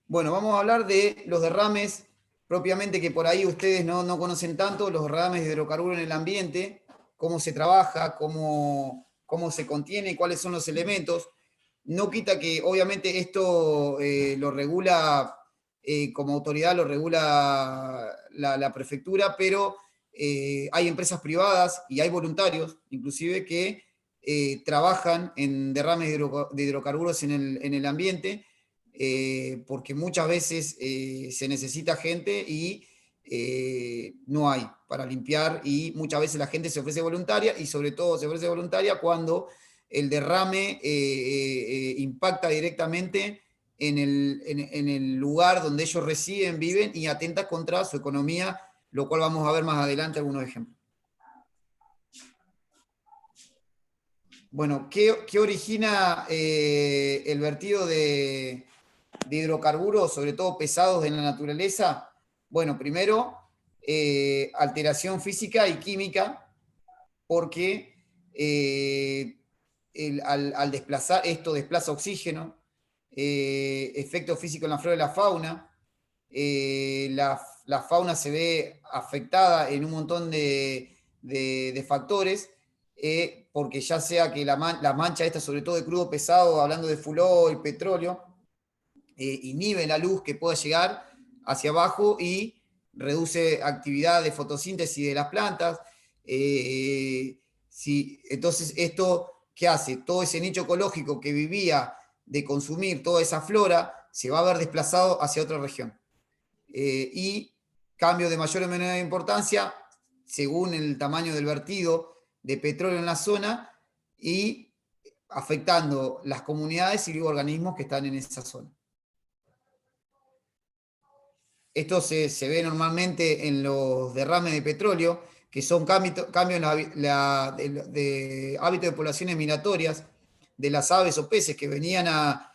Bueno, vamos a hablar de los derrames propiamente, que por ahí ustedes no conocen tanto, los derrames de hidrocarburos en el ambiente, cómo se trabaja, cómo se contiene, cuáles son los elementos. No quita que obviamente esto lo regula, como autoridad lo regula la prefectura, pero hay empresas privadas y hay voluntarios, inclusive, que trabajan en derrames de hidrocarburos en el ambiente, porque muchas veces se necesita gente y no hay para limpiar, y muchas veces la gente se ofrece voluntaria, y sobre todo se ofrece voluntaria cuando el derrame impacta directamente en el lugar donde ellos residen, viven, y atenta contra su economía, lo cual vamos a ver más adelante algunos ejemplos. Bueno, ¿qué origina el vertido de hidrocarburos, sobre todo pesados, en la naturaleza? Bueno, primero, alteración física y química, porque al desplazar, esto desplaza oxígeno, efecto físico en la flora y la fauna. La fauna se ve afectada en un montón de factores, porque ya sea que la mancha esta, sobre todo de crudo pesado, hablando de fuel y petróleo, inhibe la luz que pueda llegar hacia abajo y reduce actividad de fotosíntesis de las plantas. Entonces, ¿esto qué hace? Todo ese nicho ecológico que vivía de consumir toda esa flora se va a ver desplazado hacia otra región. Y cambio de mayor o menor importancia según el tamaño del vertido de petróleo en la zona, y afectando las comunidades y los organismos que están en esa zona. Esto se ve normalmente en los derrames de petróleo, que son cambios de hábitos de poblaciones migratorias de las aves o peces que venían a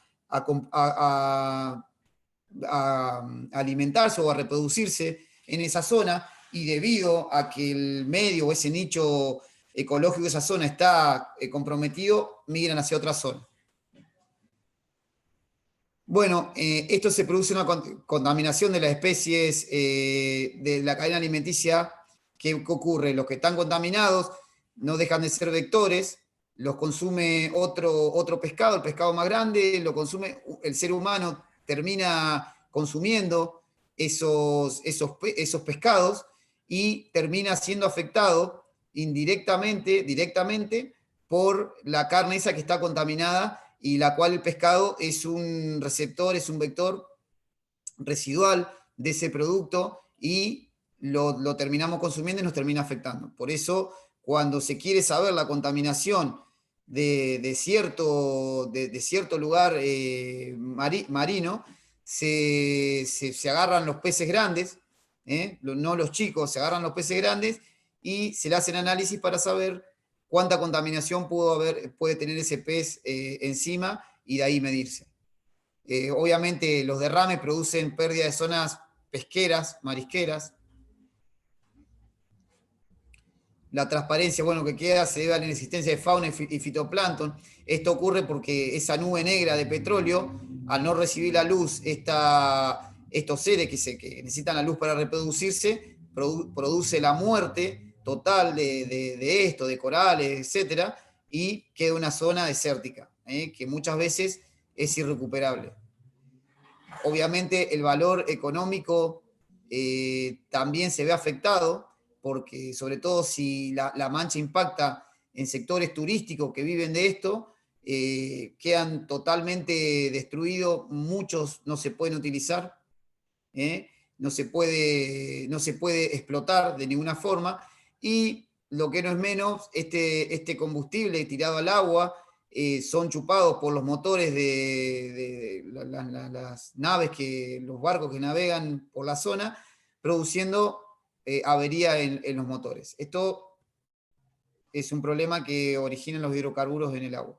alimentarse o a reproducirse en esa zona, y debido a que el medio o ese nicho ecológico de esa zona está comprometido, migran hacia otra zona. Bueno, esto se produce una contaminación de las especies de la cadena alimenticia. ¿Qué ocurre? Los que están contaminados no dejan de ser vectores, los consume otro pescado, el pescado más grande, lo consume el ser humano, termina consumiendo esos pescados y termina siendo afectado directamente por la carne esa que está contaminada, y la cual el pescado es un receptor, es un vector residual de ese producto, y lo terminamos consumiendo y nos termina afectando. Por eso, cuando se quiere saber la contaminación de cierto lugar marino, se agarran los peces grandes, no los chicos, se agarran los peces grandes y se le hacen análisis para saber cuánta contaminación puede tener ese pez encima, y de ahí medirse. Obviamente los derrames producen pérdida de zonas pesqueras, marisqueras. La transparencia, bueno, que queda se debe a la inexistencia de fauna y fitoplancton. Esto ocurre porque esa nube negra de petróleo, al no recibir la luz, estos seres que necesitan la luz para reproducirse, produce la muerte total de corales, etc., y queda una zona desértica, que muchas veces es irrecuperable. Obviamente el valor económico también se ve afectado, porque sobre todo si la mancha impacta en sectores turísticos que viven de esto, quedan totalmente destruidos, muchos no se pueden utilizar, no se puede explotar de ninguna forma, y lo que no es menos, este combustible tirado al agua son chupados por los motores de las naves, los barcos que navegan por la zona, produciendo avería en los motores. Esto es un problema que originan los hidrocarburos en el agua.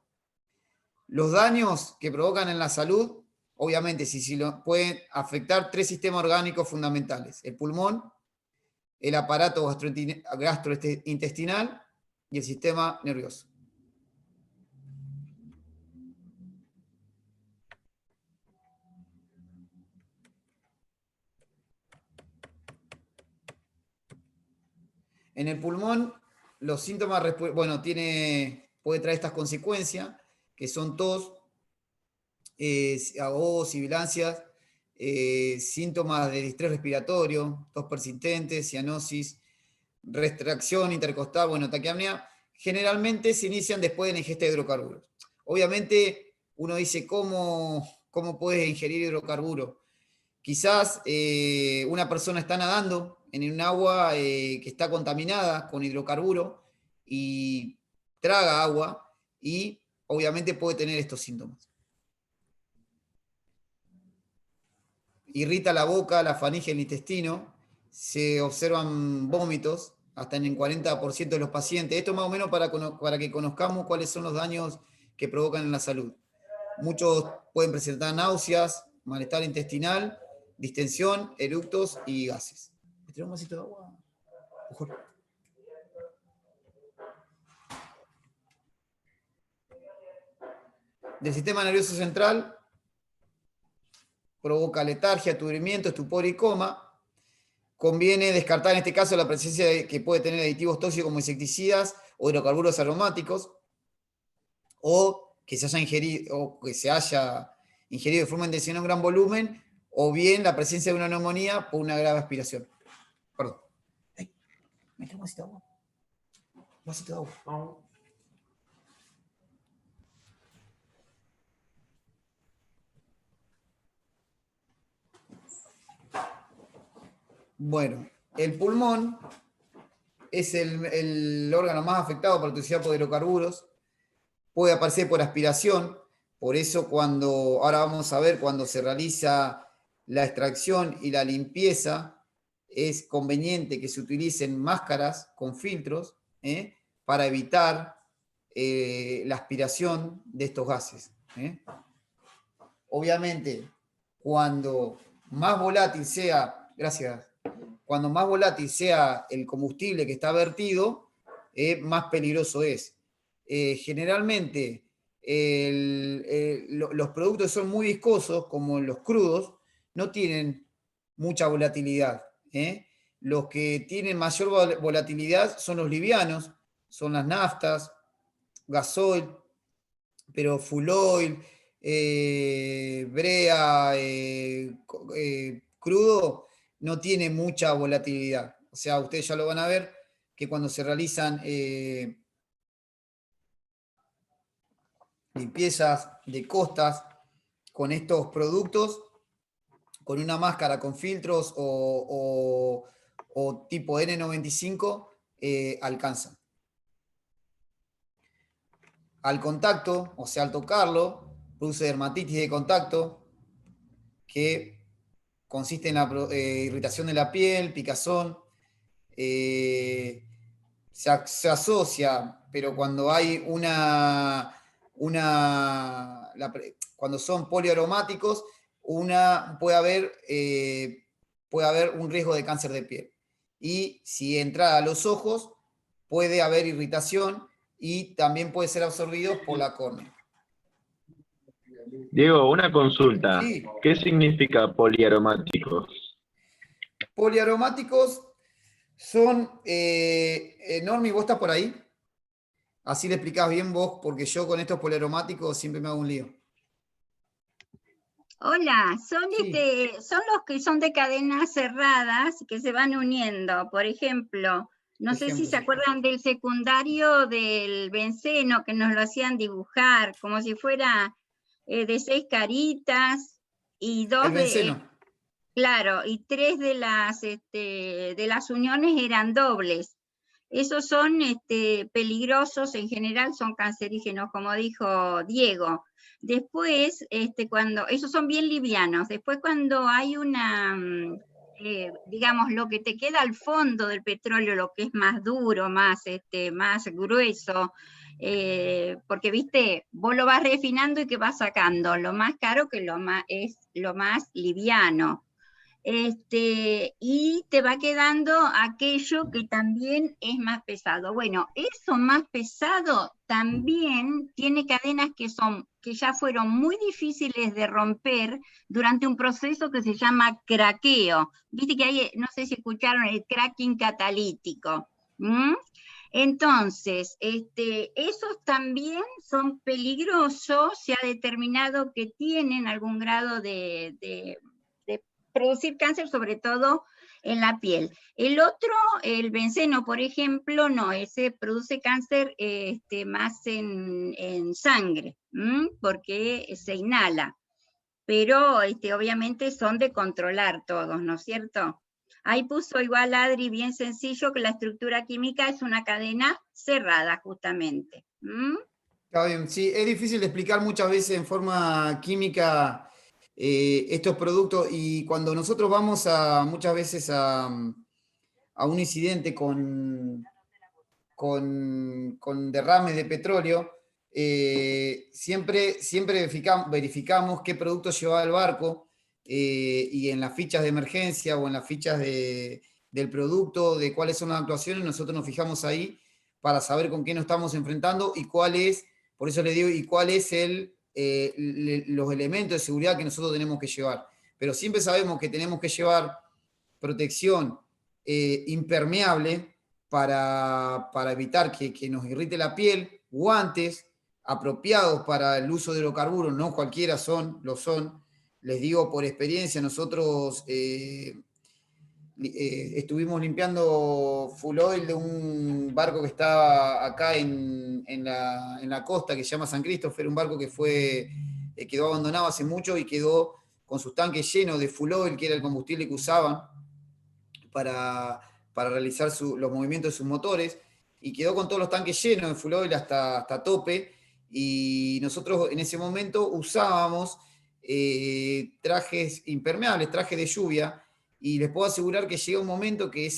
Los daños que provocan en la salud, obviamente, pueden afectar 3 sistemas orgánicos fundamentales: el pulmón, el aparato gastrointestinal y el sistema nervioso. En el pulmón, los síntomas, bueno, puede traer estas consecuencias, que son tos, ahogos, sibilancias, síntomas de distrés respiratorio, tos persistente, cianosis, restricción intercostal, bueno, taquiapnea. Generalmente se inician después de la ingesta de hidrocarburos. Obviamente, uno dice, ¿cómo puedes ingerir hidrocarburos? Quizás una persona está nadando en un agua que está contaminada con hidrocarburo y traga agua y obviamente puede tener estos síntomas. Irrita la boca, la faringe, el intestino, se observan vómitos hasta en el 40% de los pacientes. Esto más o menos para que conozcamos cuáles son los daños que provocan en la salud. Muchos pueden presentar náuseas, malestar intestinal, distensión, eructos y gases. ¿Me trae un vasito de agua? Mejor. Del sistema nervioso central, provoca letargia, aturdimiento, estupor y coma. Conviene descartar en este caso la presencia que puede tener aditivos tóxicos como insecticidas o hidrocarburos aromáticos, o que se haya ingerido de forma intencional un gran volumen, o bien la presencia de una neumonía por una grave aspiración. Perdón. Me trae un vasito de agua. Un vasito de agua. Bueno, el pulmón es el órgano más afectado por la toxicidad por hidrocarburos. Puede aparecer por aspiración, por eso ahora vamos a ver, cuando se realiza la extracción y la limpieza, es conveniente que se utilicen máscaras con filtros para evitar la aspiración de estos gases. Obviamente, cuando más volátil sea, cuando más volátil sea el combustible que está vertido, más peligroso es. Generalmente, los productos son muy viscosos, como los crudos, no tienen mucha volatilidad. Los que tienen mayor volatilidad son los livianos, son las naftas, gasoil, pero full oil, brea, crudo, no tiene mucha volatilidad. O sea, ustedes ya lo van a ver, que cuando se realizan limpiezas de costas con estos productos, con una máscara con filtros o tipo N95, alcanzan. Al contacto, o sea, al tocarlo, produce dermatitis de contacto, que consiste en la irritación de la piel, picazón. Se asocia, pero cuando hay cuando son poliaromáticos, puede haber un riesgo de cáncer de piel. Y si entra a los ojos, puede haber irritación y también puede ser absorbido por la córnea. Diego, una consulta. Sí. ¿Qué significa poliaromáticos? Poliaromáticos son... Normi, ¿vos estás por ahí? Así le explicás bien vos, porque yo con estos poliaromáticos siempre me hago un lío. Hola, son Sí. son los que son de cadenas cerradas que se van uniendo. Por ejemplo, No sé si se acuerdan del secundario del benceno, que nos lo hacían dibujar, como si fuera de 6 caritas, y 2 El benceno. claro, y 3 de las uniones eran dobles. Esos son peligrosos, en general son cancerígenos, como dijo Diego. Después, esos son bien livianos. Después, cuando hay una, digamos, lo que te queda al fondo del petróleo, lo que es más duro, más grueso, porque, viste, vos lo vas refinando y que vas sacando. Lo más caro que es lo más liviano. Y te va quedando aquello que también es más pesado. Bueno, eso más pesado también tiene cadenas que ya fueron muy difíciles de romper durante un proceso que se llama craqueo. Viste que hay, no sé si escucharon, el cracking catalítico. Entonces, esos también son peligrosos, se ha determinado que tienen algún grado de producir cáncer, sobre todo en la piel. El otro, el benceno, por ejemplo, no, ese produce cáncer más en sangre, porque se inhala. Pero obviamente son de controlar todos, ¿no es cierto? Ahí puso igual Adri, bien sencillo, que la estructura química es una cadena cerrada, justamente. Está bien, sí, es difícil de explicar muchas veces en forma química estos productos, y cuando nosotros vamos muchas veces a un incidente con derrames de petróleo, siempre verificamos qué producto llevaba el barco, y en las fichas de emergencia o en las fichas del producto, de cuáles son las actuaciones, nosotros nos fijamos ahí para saber con qué nos estamos enfrentando y cuál es, por eso les digo, y cuál es los elementos de seguridad que nosotros tenemos que llevar. Pero siempre sabemos que tenemos que llevar protección impermeable para evitar que nos irrite la piel, guantes apropiados para el uso de hidrocarburos, no cualquiera lo son. Les digo por experiencia, nosotros estuvimos limpiando full oil de un barco que estaba acá en la costa, que se llama San Christopher, un barco que quedó abandonado hace mucho y quedó con sus tanques llenos de full oil, que era el combustible que usaban para realizar los movimientos de sus motores, y quedó con todos los tanques llenos de full oil hasta tope, y nosotros en ese momento usábamos trajes impermeables, trajes de lluvia, y les puedo asegurar que llega un momento que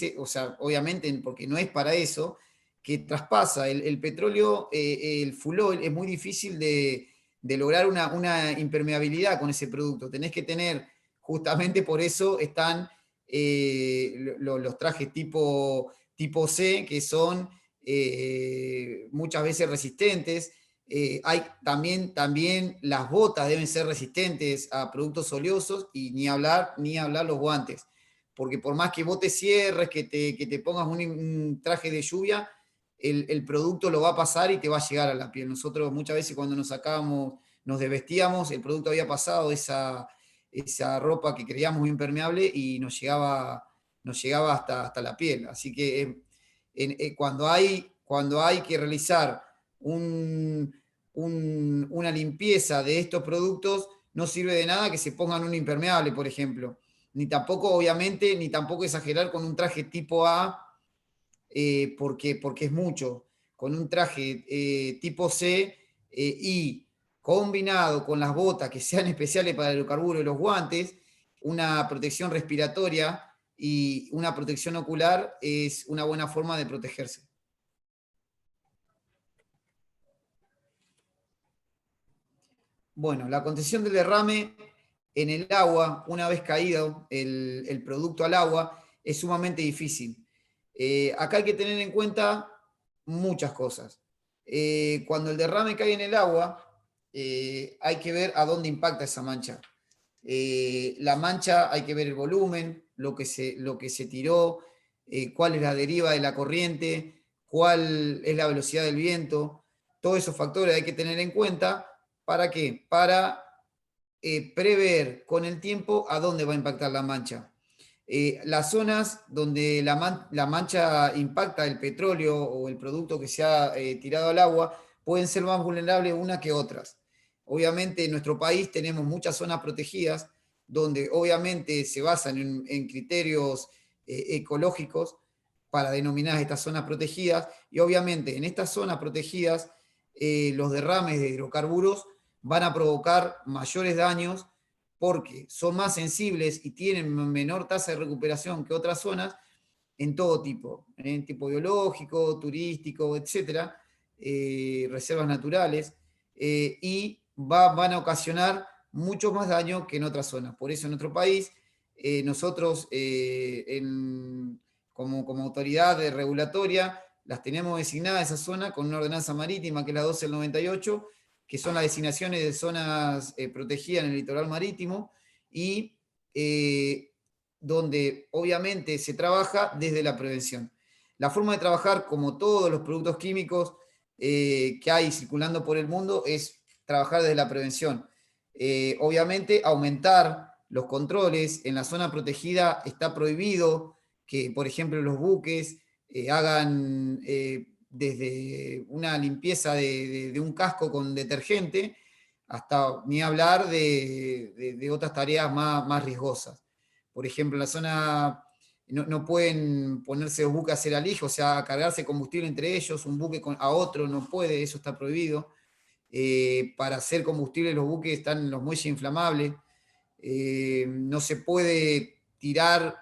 obviamente, porque no es para eso, que traspasa el petróleo, el full oil, es muy difícil de lograr una impermeabilidad con ese producto. Tenés que tener, justamente por eso están los trajes tipo C, que son muchas veces resistentes. Hay también las botas deben ser resistentes a productos oleosos, y ni hablar los guantes, porque por más que vos te cierres, que te pongas un traje de lluvia, el producto lo va a pasar y te va a llegar a la piel. Nosotros muchas veces cuando nos desvestíamos, el producto había pasado esa ropa que creíamos impermeable y nos llegaba hasta la piel. Así que cuando hay que realizar una limpieza de estos productos, no sirve de nada que se pongan un impermeable, por ejemplo. Ni tampoco exagerar con un traje tipo A, porque es mucho. Con un traje tipo C y combinado con las botas que sean especiales para el hidrocarburo y los guantes, una protección respiratoria y una protección ocular es una buena forma de protegerse. Bueno, la contención del derrame en el agua, una vez caído el producto al agua, es sumamente difícil. Acá hay que tener en cuenta muchas cosas. Cuando el derrame cae en el agua, hay que ver a dónde impacta esa mancha. La mancha hay que ver el volumen, lo que se tiró, cuál es la deriva de la corriente, cuál es la velocidad del viento. Todos esos factores hay que tener en cuenta. ¿Para qué? Para prever con el tiempo a dónde va a impactar la mancha. Las zonas donde la mancha impacta el petróleo o el producto que se ha tirado al agua pueden ser más vulnerables unas que otras. Obviamente en nuestro país tenemos muchas zonas protegidas donde obviamente se basan en criterios ecológicos para denominar estas zonas protegidas, y obviamente en estas zonas protegidas los derrames de hidrocarburos van a provocar mayores daños porque son más sensibles y tienen menor tasa de recuperación que otras zonas en todo tipo, en tipo biológico, turístico, etcétera, reservas naturales, y van a ocasionar mucho más daño que en otras zonas. Por eso en nuestro país, nosotros como autoridad regulatoria, las tenemos designadas esa zona con una ordenanza marítima que es la 12 del 98, que son las designaciones de zonas protegidas en el litoral marítimo, y donde obviamente se trabaja desde la prevención. La forma de trabajar, como todos los productos químicos que hay circulando por el mundo, es trabajar desde la prevención. Obviamente aumentar los controles. En la zona protegida está prohibido que, por ejemplo, los buques hagan desde una limpieza de un casco con detergente, hasta ni hablar de otras tareas más riesgosas. Por ejemplo, en la zona no pueden ponerse los buques a hacer alije, o sea, cargarse combustible entre ellos, un buque a otro no puede, eso está prohibido. Para hacer combustible los buques están los muelles inflamables, no se puede tirar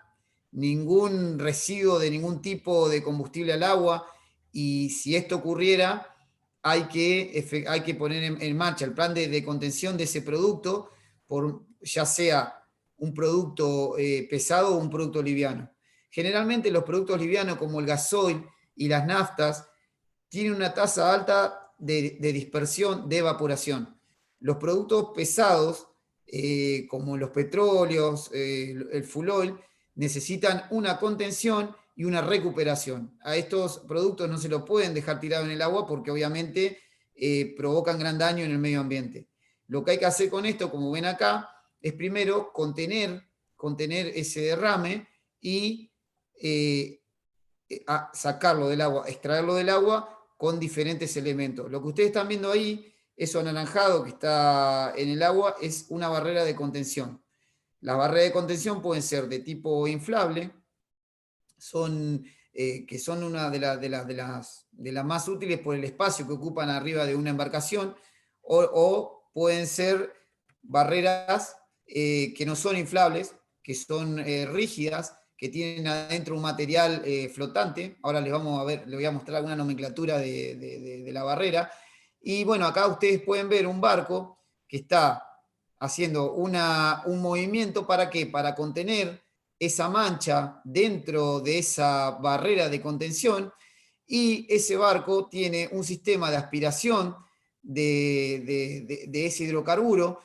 ningún residuo de ningún tipo de combustible al agua, y si esto ocurriera, hay que poner en marcha el plan de contención de ese producto, ya sea un producto pesado o un producto liviano. Generalmente los productos livianos como el gasoil y las naftas tienen una tasa alta de dispersión, de evaporación. Los productos pesados, como los petróleos, el fuel oil, necesitan una contención y una recuperación. A estos productos no se los pueden dejar tirados en el agua porque obviamente provocan gran daño en el medio ambiente. Lo que hay que hacer con esto, como ven acá, es primero contener ese derrame y sacarlo del agua, extraerlo del agua con diferentes elementos. Lo que ustedes están viendo ahí, eso anaranjado que está en el agua, es una barrera de contención. Las barreras de contención pueden ser de tipo inflable, que son una de las más útiles por el espacio que ocupan arriba de una embarcación, o pueden ser barreras que no son inflables, que son rígidas, que tienen adentro un material flotante. Ahora les voy a mostrar alguna nomenclatura de la barrera. Y bueno, acá ustedes pueden ver un barco que está haciendo un movimiento. ¿Para qué? Para contener esa mancha dentro de esa barrera de contención, y ese barco tiene un sistema de aspiración de ese hidrocarburo,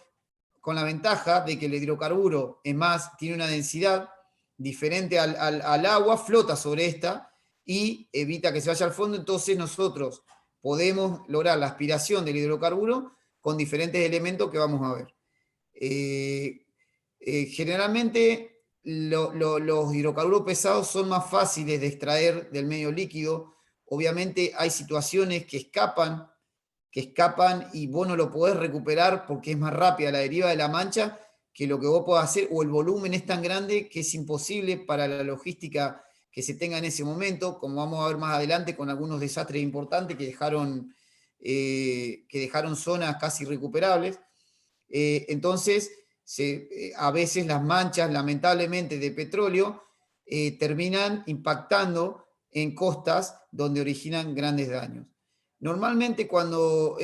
con la ventaja de que el hidrocarburo, es más, tiene una densidad diferente al agua, flota sobre esta y evita que se vaya al fondo. Entonces nosotros podemos lograr la aspiración del hidrocarburo con diferentes elementos que vamos a ver. Generalmente los hidrocarburos pesados son más fáciles de extraer del medio líquido. Obviamente hay situaciones que escapan y vos no lo podés recuperar porque es más rápida la deriva de la mancha que lo que vos podés hacer, o el volumen es tan grande que es imposible para la logística que se tenga en ese momento, como vamos a ver más adelante con algunos desastres importantes que dejaron zonas casi irrecuperables. Entonces, a veces las manchas, lamentablemente, de petróleo terminan impactando en costas donde originan grandes daños. Normalmente cuando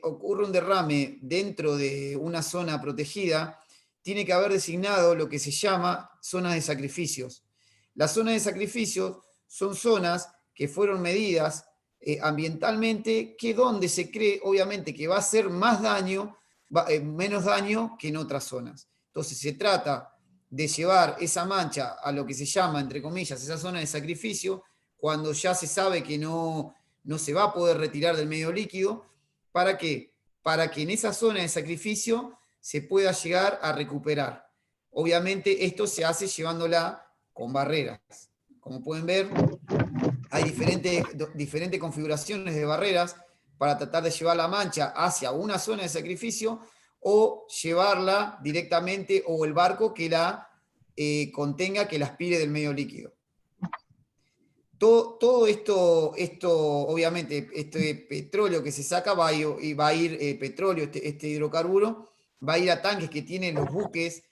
ocurre un derrame dentro de una zona protegida, tiene que haber designado lo que se llama zonas de sacrificios. Las zonas de sacrificios son zonas que fueron medidas ambientalmente, que donde se cree obviamente que va a hacer más daño, menos daño que en otras zonas. Entonces se trata de llevar esa mancha a lo que se llama, entre comillas, esa zona de sacrificio, cuando ya se sabe que no se va a poder retirar del medio líquido. ¿Para qué? Para que en esa zona de sacrificio se pueda llegar a recuperar. Obviamente esto se hace llevándola con barreras. Como pueden ver, hay diferentes configuraciones de barreras para tratar de llevar la mancha hacia una zona de sacrificio o llevarla directamente, o el barco que la contenga, que la aspire del medio líquido. Todo esto, obviamente, este petróleo que se saca va a ir petróleo, este hidrocarburo, va a ir a tanques que tienen los buques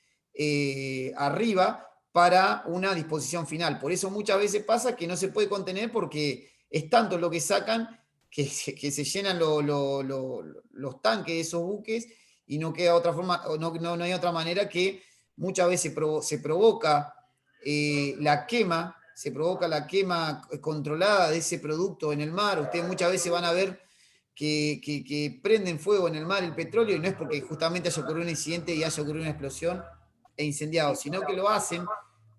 arriba para una disposición final. Por eso muchas veces pasa que no se puede contener porque es tanto lo que sacan que se llenan los tanques de esos buques y no queda otra forma, no hay otra manera que muchas veces se provoca la quema. Se provoca la quema controlada de ese producto en el mar. Ustedes muchas veces van a ver que prenden fuego en el mar el petróleo, y no es porque justamente haya ocurrido un incidente y haya ocurrido una explosión e incendiado, sino que lo hacen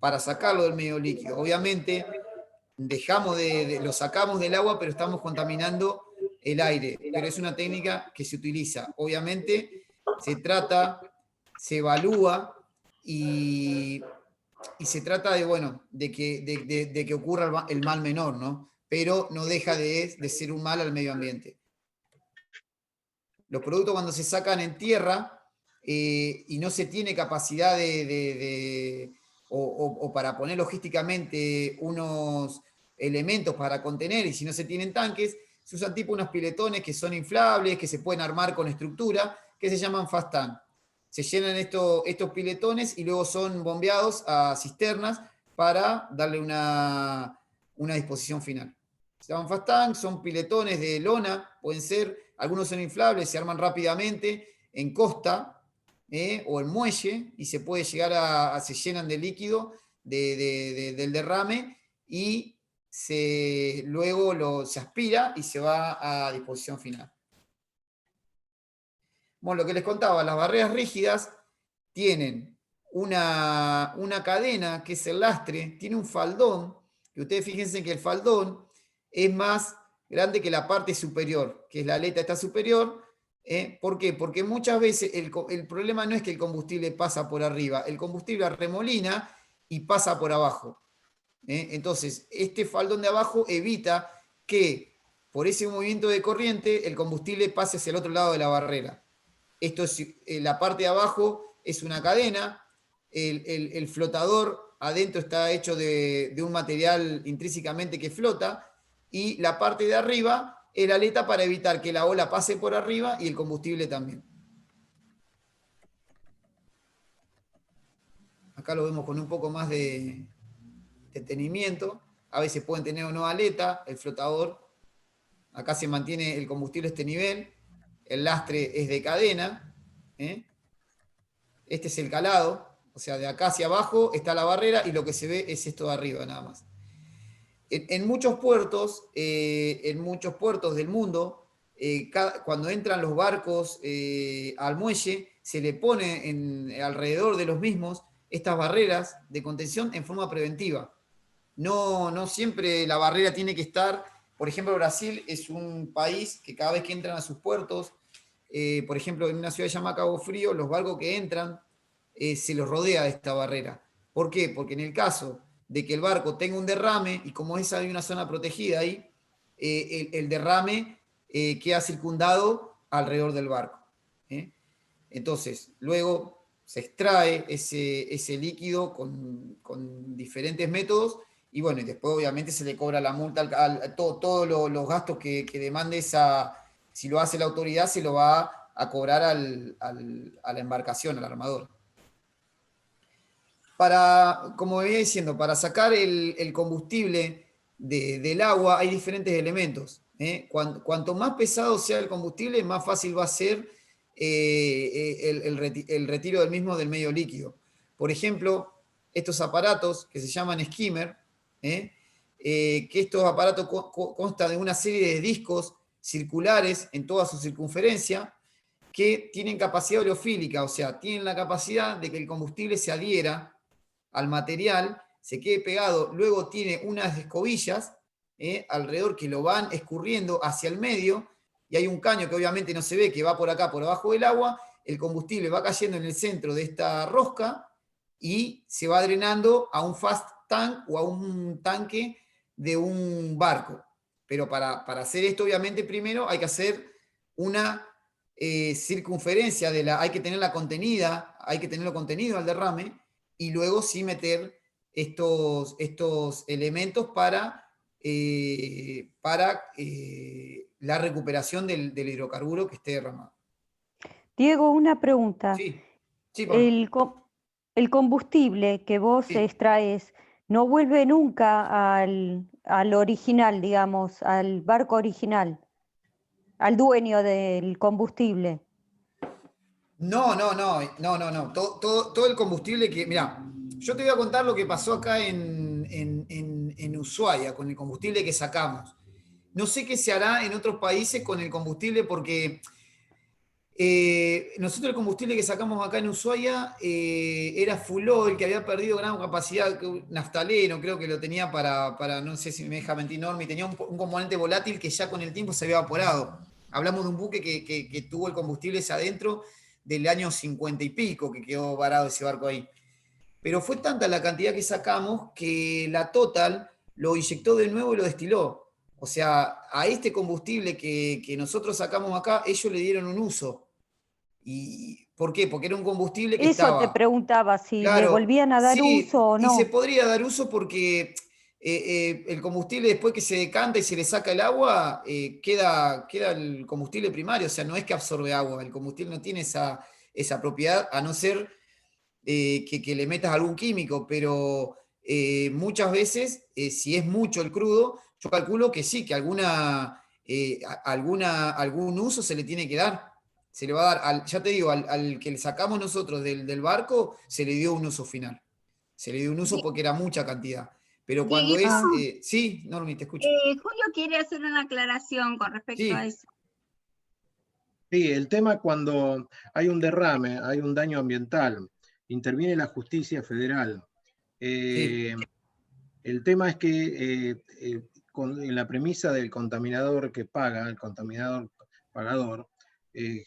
para sacarlo del medio líquido. Obviamente lo sacamos del agua, pero estamos contaminando el aire. Pero es una técnica que se utiliza. Obviamente se evalúa y se trata de que ocurra el mal menor, ¿no? Pero no deja de ser un mal al medio ambiente. Los productos, cuando se sacan en tierra y no se tiene capacidad o para poner logísticamente unos elementos para contener, y si no se tienen tanques, se usan tipo unos piletones que son inflables, que se pueden armar con estructura, que se llaman fast tank. Se llenan estos piletones y luego son bombeados a cisternas para darle una disposición final. Se llaman fast tank, son piletones de lona, pueden ser, algunos son inflables, se arman rápidamente en costa o en muelle, y se puede llegar se llenan de líquido del derrame, y luego se aspira y se va a disposición final. Bueno, lo que les contaba, las barreras rígidas tienen una cadena, que es el lastre, tiene un faldón, y ustedes fíjense que el faldón es más grande que la parte superior, que es la aleta esta superior. ¿Por qué? Porque muchas veces el problema no es que el combustible pasa por arriba, el combustible arremolina y pasa por abajo. Entonces, este faldón de abajo evita que por ese movimiento de corriente el combustible pase hacia el otro lado de la barrera. Esto es, la parte de abajo es una cadena, el flotador adentro está hecho de un material intrínsecamente que flota, y la parte de arriba es la aleta para evitar que la ola pase por arriba y el combustible también. Acá lo vemos con un poco más de detenimiento. A veces pueden tener o no aleta, el flotador. Acá se mantiene el combustible a este nivel. El lastre es de cadena. Este es el calado. O sea, de acá hacia abajo está la barrera y lo que se ve es esto de arriba nada más. En muchos puertos del mundo, cuando entran los barcos al muelle, se le pone alrededor de los mismos estas barreras de contención en forma preventiva. No siempre la barrera tiene que estar. Por ejemplo, Brasil es un país que cada vez que entran a sus puertos, por ejemplo, en una ciudad llamada Cabo Frío, los barcos que entran se los rodea de esta barrera. ¿Por qué? Porque en el caso de que el barco tenga un derrame, y como hay una zona protegida ahí, el derrame queda circundado alrededor del barco. Entonces, luego se extrae ese líquido con diferentes métodos, y bueno, y después obviamente se le cobra la multa, todos los gastos que demande si lo hace la autoridad, se lo va a cobrar a la embarcación, al armador. Como venía diciendo, para sacar el combustible del agua hay diferentes elementos. Cuanto más pesado sea el combustible, más fácil va a ser el retiro del mismo del medio líquido. Por ejemplo, estos aparatos que se llaman skimmer, que estos aparatos constan de una serie de discos circulares en toda su circunferencia, que tienen capacidad oleofílica, o sea, tienen la capacidad de que el combustible se adhiera al material, se quede pegado. Luego tiene unas escobillas alrededor que lo van escurriendo hacia el medio, y hay un caño que obviamente no se ve, que va por acá, por abajo del agua. El combustible va cayendo en el centro de esta rosca y se va drenando a un fast o a un tanque de un barco. Pero para hacer esto, obviamente, primero hay que hacer una circunferencia, hay que tenerla contenida, hay que tenerlo contenido al derrame, y luego sí meter estos elementos para la recuperación del hidrocarburo que esté derramado. Diego, una pregunta. Sí, El combustible que vos extraes no vuelve nunca al original, digamos, al barco original, al dueño del combustible. No. Todo el combustible que... Mirá, yo te voy a contar lo que pasó acá en Ushuaia con el combustible que sacamos. No sé qué se hará en otros países con el combustible porque nosotros el combustible que sacamos acá en Ushuaia era full oil, que había perdido gran capacidad, naftaleno, creo que lo tenía para no sé si me deja mentir Normi, tenía un componente volátil que ya con el tiempo se había evaporado. Hablamos de un buque que tuvo el combustible ese adentro del año 50 y pico, que quedó varado ese barco ahí. Pero fue tanta la cantidad que sacamos que la Total lo inyectó de nuevo y lo destiló. O sea, a este combustible que nosotros sacamos acá, ellos le dieron un uso. ¿Y por qué? Porque era un combustible que Eso te preguntaba, si le volvían a dar uso o no. Y se podría dar uso porque el combustible, después que se decanta y se le saca el agua, queda el combustible primario. O sea, no es que absorbe agua, el combustible no tiene esa propiedad, a no ser que le metas algún químico, pero muchas veces, si es mucho el crudo, yo calculo que sí, que algún uso se le tiene que dar. Se le va a dar, ya te digo, al que le sacamos nosotros del barco, se le dio un uso final. Se le dio un uso porque era mucha cantidad. Pero cuando sí, Normi, te escucho. Julio quiere hacer una aclaración con respecto a eso. Sí, el tema cuando hay un derrame, hay un daño ambiental, interviene la justicia federal. El tema es que en la premisa del contaminador que paga, el contaminador pagador,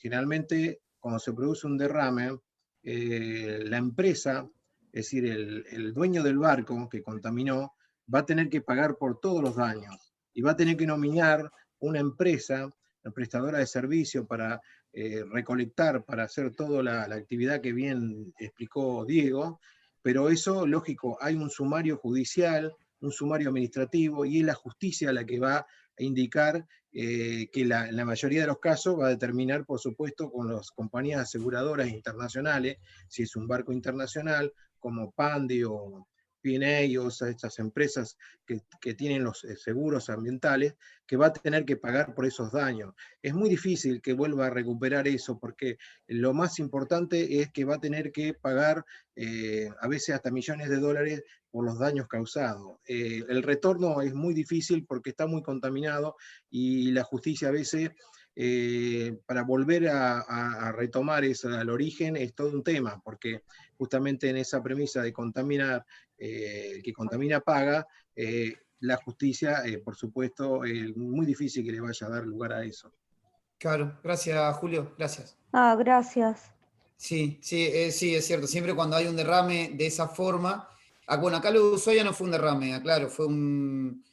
generalmente cuando se produce un derrame, la empresa, es decir, el dueño del barco que contaminó, va a tener que pagar por todos los daños y va a tener que nominar una empresa, una prestadora de servicio para recolectar, para hacer toda la actividad que bien explicó Diego, pero eso, lógico, hay un sumario judicial, un sumario administrativo, y es la justicia la que va a indicar que la mayoría de los casos va a determinar, por supuesto, con las compañías aseguradoras internacionales, si es un barco internacional, como Pandi o P&A, o estas empresas que tienen los seguros ambientales, que va a tener que pagar por esos daños. Es muy difícil que vuelva a recuperar eso, porque lo más importante es que va a tener que pagar a veces hasta millones de dólares por los daños causados. El retorno es muy difícil porque está muy contaminado y la justicia a veces, para volver a retomar eso al origen, es todo un tema, porque justamente en esa premisa de contaminar, el que contamina paga, la justicia, por supuesto, es muy difícil que le vaya a dar lugar a eso. Claro, gracias Julio, gracias. Gracias. Sí, es cierto, siempre cuando hay un derrame de esa forma, bueno, acá lo de Ushuaia no fue un derrame, claro, fue un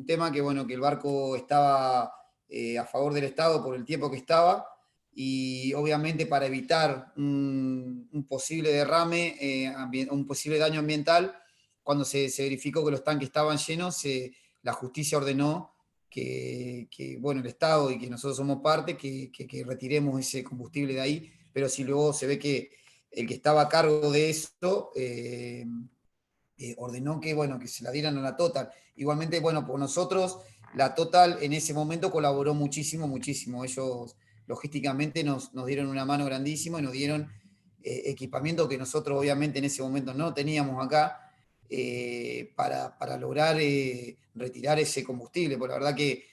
tema que, bueno, que el barco estaba a favor del Estado por el tiempo que estaba, y obviamente para evitar un posible derrame, un posible daño ambiental, cuando se verificó que los tanques estaban llenos, la justicia ordenó que, bueno, el Estado y que nosotros somos parte, que retiremos ese combustible de ahí, pero si luego se ve que el que estaba a cargo de esto ordenó que, bueno, que se la dieran a la Total. Igualmente, bueno, por nosotros, la Total en ese momento colaboró muchísimo. Ellos logísticamente nos dieron una mano grandísima y nos dieron equipamiento que nosotros obviamente en ese momento no teníamos acá, para lograr retirar ese combustible. Porque la verdad que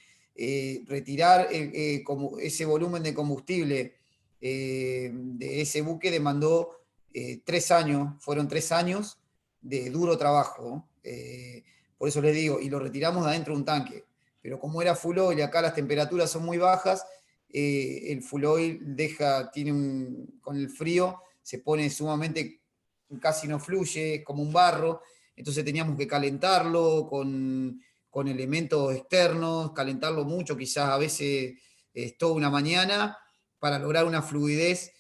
retirar ese volumen de combustible de ese buque demandó 3 años, fueron 3 años de duro trabajo. Por eso les digo, y lo retiramos de adentro de un tanque. Pero como era full oil y acá las temperaturas son muy bajas, el full oil con el frío se pone sumamente, casi no fluye, como un barro, entonces teníamos que calentarlo con elementos externos, calentarlo mucho, quizás a veces toda una mañana, para lograr una fluidez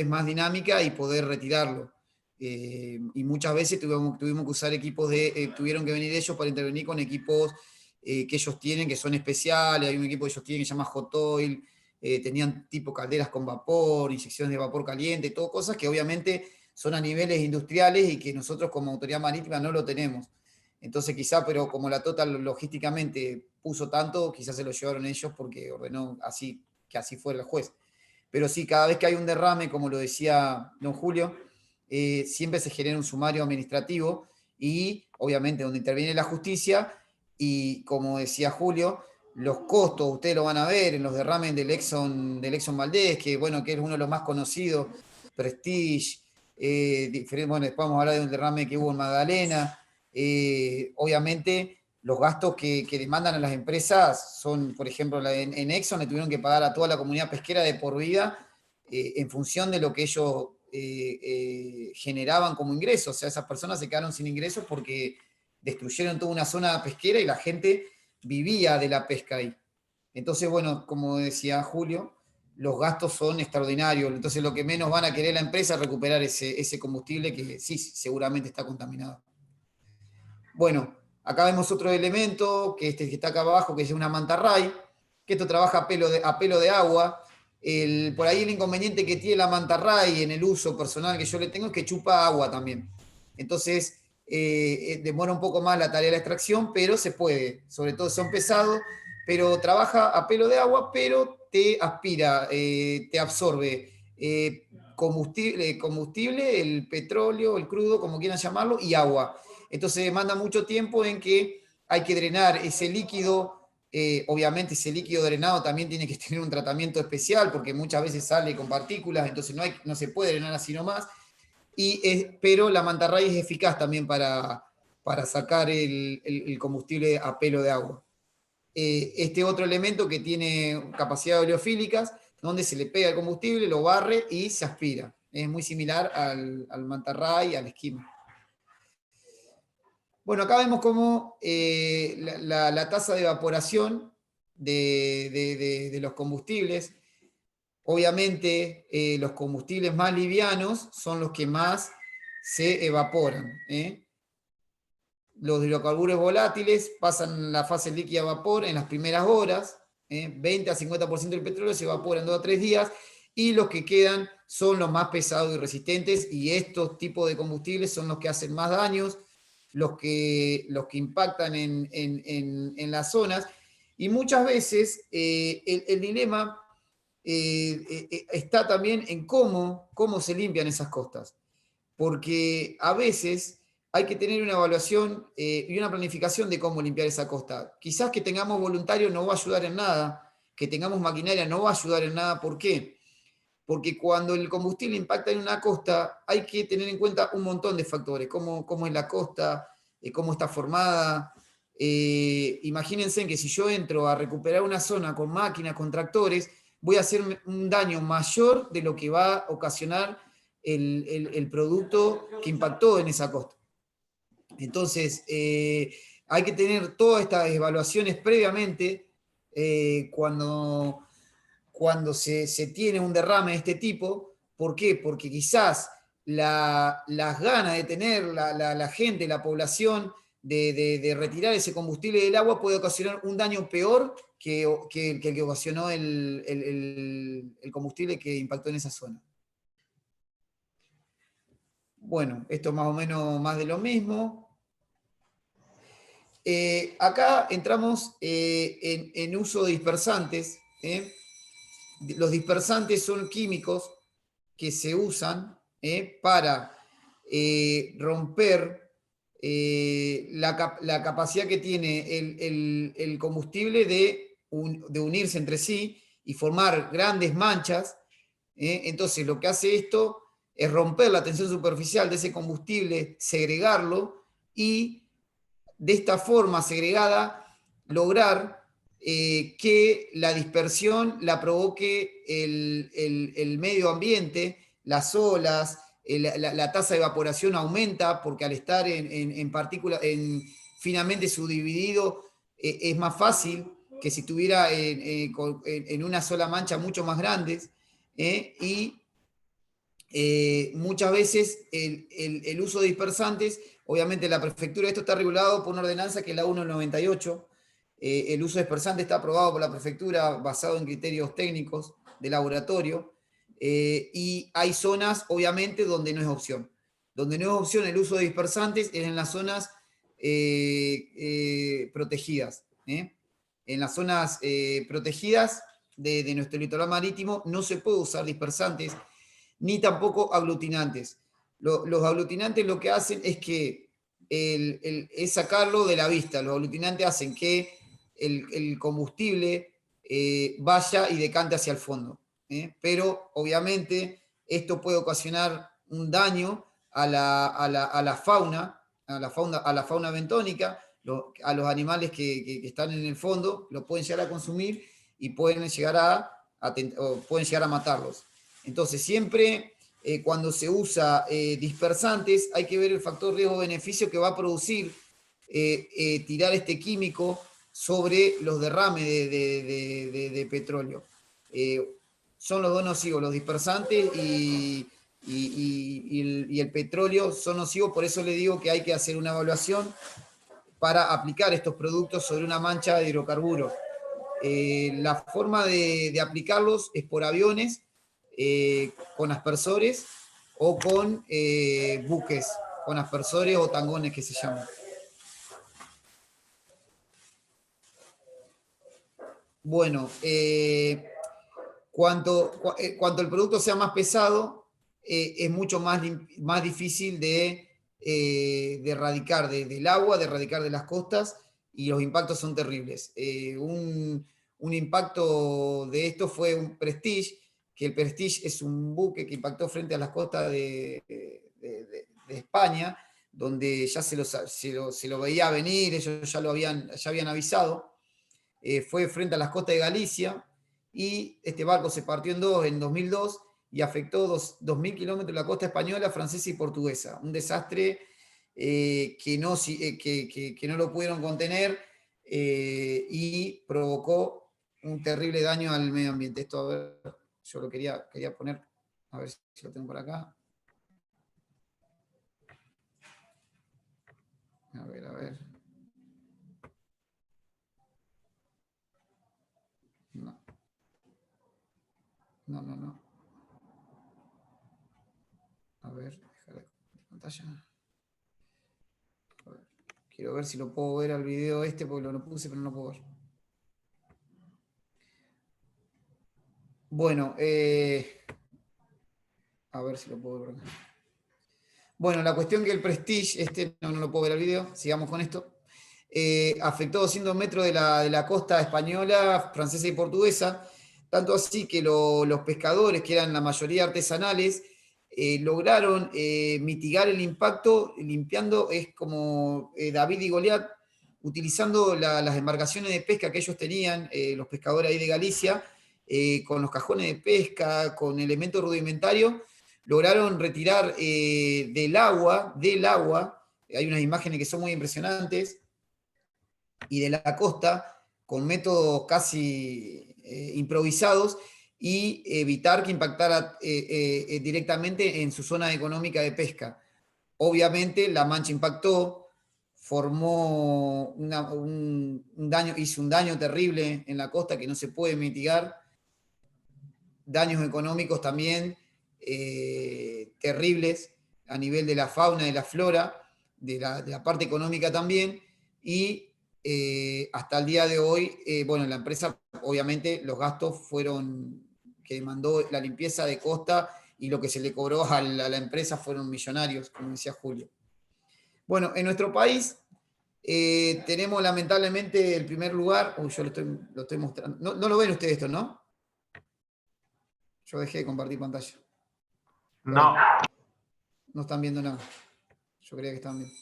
más dinámica y poder retirarlo. Y muchas veces tuvimos que usar equipos tuvieron que venir ellos para intervenir con equipos que ellos tienen, que son especiales. Hay un equipo que ellos tienen que se llama Hot Oil, tenían tipo calderas con vapor, inyecciones de vapor caliente, todo cosas que obviamente son a niveles industriales y que nosotros como autoridad marítima no lo tenemos. Entonces quizá, pero como la Total logísticamente puso tanto, quizás se lo llevaron ellos porque ordenó que así fuera el juez. Pero sí, cada vez que hay un derrame, como lo decía don Julio, siempre se genera un sumario administrativo y obviamente donde interviene la justicia y como decía Julio, los costos, ustedes lo van a ver en los derrames del Exxon Valdez, que bueno, que es uno de los más conocidos, Prestige, bueno, después vamos a hablar de un derrame que hubo en Magdalena. Obviamente los gastos que demandan a las empresas son, por ejemplo, en Exxon le tuvieron que pagar a toda la comunidad pesquera de por vida en función de lo que ellos generaban como ingresos. O sea, esas personas se quedaron sin ingresos porque destruyeron toda una zona pesquera y la gente vivía de la pesca ahí. Entonces, bueno, como decía Julio, los gastos son extraordinarios. Entonces, lo que menos van a querer la empresa es recuperar ese combustible que sí, seguramente está contaminado. Bueno, acá vemos otro elemento, que está acá abajo, que es una mantarray, que esto trabaja a pelo de agua. Por ahí el inconveniente que tiene la mantarray en el uso personal que yo le tengo es que chupa agua también. Entonces, demora un poco más la tarea de la extracción, pero se puede. Sobre todo son pesados, pero trabaja a pelo de agua, pero te aspira, te absorbe combustible, el petróleo, el crudo, como quieran llamarlo, y agua. Entonces demanda mucho tiempo en que hay que drenar ese líquido. Obviamente ese líquido drenado también tiene que tener un tratamiento especial porque muchas veces sale con partículas, entonces no se puede drenar así nomás. Pero la mantarray es eficaz también para sacar el combustible a pelo de agua. Este otro elemento que tiene capacidad oleofílicas, donde se le pega el combustible, lo barre y se aspira. Es muy similar al mantarray, al esquima. Bueno, acá vemos cómo la tasa de evaporación de los combustibles, obviamente los combustibles más livianos son los que más se evaporan. Los hidrocarburos volátiles pasan la fase líquida a vapor en las primeras horas, 20 a 50% del petróleo se evapora en 2 a 3 días, y los que quedan son los más pesados y resistentes, y estos tipos de combustibles son los que hacen más daños, los que impactan en las zonas, y muchas veces el dilema está también en cómo se limpian esas costas, porque a veces hay que tener una evaluación y una planificación de cómo limpiar esa costa. Quizás que tengamos voluntarios no va a ayudar en nada, que tengamos maquinaria no va a ayudar en nada. ¿Por qué? Porque cuando el combustible impacta en una costa, hay que tener en cuenta un montón de factores, cómo es la costa, cómo está formada. Imagínense que si yo entro a recuperar una zona con máquinas, con tractores, voy a hacer un daño mayor de lo que va a ocasionar el producto que impactó en esa costa. Entonces, hay que tener todas estas evaluaciones previamente cuando se tiene un derrame de este tipo. ¿Por qué? Porque quizás las ganas de tener la gente, la población, de retirar ese combustible del agua puede ocasionar un daño peor que el que ocasionó el combustible que impactó en esa zona. Bueno, esto más o menos más de lo mismo. Acá entramos en uso de dispersantes. Los dispersantes son químicos que se usan para romper la capacidad que tiene el combustible de unirse entre sí y formar grandes manchas. Entonces lo que hace esto es romper la tensión superficial de ese combustible, segregarlo y de esta forma segregada lograr que la dispersión la provoque el medio ambiente, las olas, la tasa de evaporación aumenta, porque al estar finamente subdividido, es más fácil que si estuviera en una sola mancha mucho más grandes, y muchas veces el uso de dispersantes, obviamente la prefectura, esto está regulado por una ordenanza que es la 198, el uso de dispersantes está aprobado por la prefectura basado en criterios técnicos de laboratorio, y hay zonas, obviamente, donde no es opción. Donde no es opción el uso de dispersantes es en las zonas protegidas. En las zonas protegidas de nuestro litoral marítimo no se puede usar dispersantes, ni tampoco aglutinantes. Los aglutinantes lo que hacen es que es sacarlo de la vista. Los aglutinantes hacen que el combustible vaya y decante hacia el fondo. Pero obviamente esto puede ocasionar un daño a la fauna bentónica, a los animales que están en el fondo, lo pueden llegar a consumir y pueden llegar a matarlos. Entonces, siempre cuando se usa dispersantes, hay que ver el factor riesgo-beneficio que va a producir tirar este químico sobre los derrames de petróleo. Son los dos nocivos, los dispersantes y el petróleo son nocivos, por eso le digo que hay que hacer una evaluación para aplicar estos productos sobre una mancha de hidrocarburos. La forma de aplicarlos es por aviones, con aspersores o con buques, con aspersores o tangones que se llaman. Bueno, cuanto el producto sea más pesado, es mucho más difícil de erradicar del agua, de erradicar de las costas, y los impactos son terribles. Un impacto de esto fue un Prestige, que el Prestige es un buque que impactó frente a las costas de España, donde ya se lo veía venir, ellos ya habían avisado. Fue frente a las costas de Galicia, y este barco se partió en dos en 2002 y afectó 2.000 kilómetros de la costa española, francesa y portuguesa. Un desastre que no lo pudieron contener, y provocó un terrible daño al medio ambiente. Esto, a ver, yo lo quería poner, a ver si lo tengo por acá. A ver. No. A ver, dejar la pantalla. A ver, quiero ver si lo puedo ver al video porque lo puse, pero no lo puedo ver. Bueno, a ver si lo puedo ver. Bueno, la cuestión que el Prestige, no lo puedo ver al video, sigamos con esto. Afectó 200 metros de la costa española, francesa y portuguesa, tanto así que los pescadores, que eran la mayoría artesanales, lograron mitigar el impacto limpiando, es como David y Goliat, utilizando las embarcaciones de pesca que ellos tenían, los pescadores ahí de Galicia, con los cajones de pesca, con elementos rudimentarios, lograron retirar del agua, hay unas imágenes que son muy impresionantes, y de la costa, con métodos casi improvisados, y evitar que impactara directamente en su zona económica de pesca. Obviamente la mancha impactó, formó hizo un daño terrible en la costa que no se puede mitigar, daños económicos también terribles a nivel de la fauna, de la flora, de la parte económica también, y hasta el día de hoy, la empresa, obviamente, los gastos fueron que mandó la limpieza de costa, y lo que se le cobró a la empresa fueron millonarios, como decía Julio. Bueno, en nuestro país tenemos lamentablemente el primer lugar. Yo lo estoy mostrando. No lo ven ustedes esto, ¿no? Yo dejé de compartir pantalla. No. No están viendo nada. Yo creía que estaban viendo.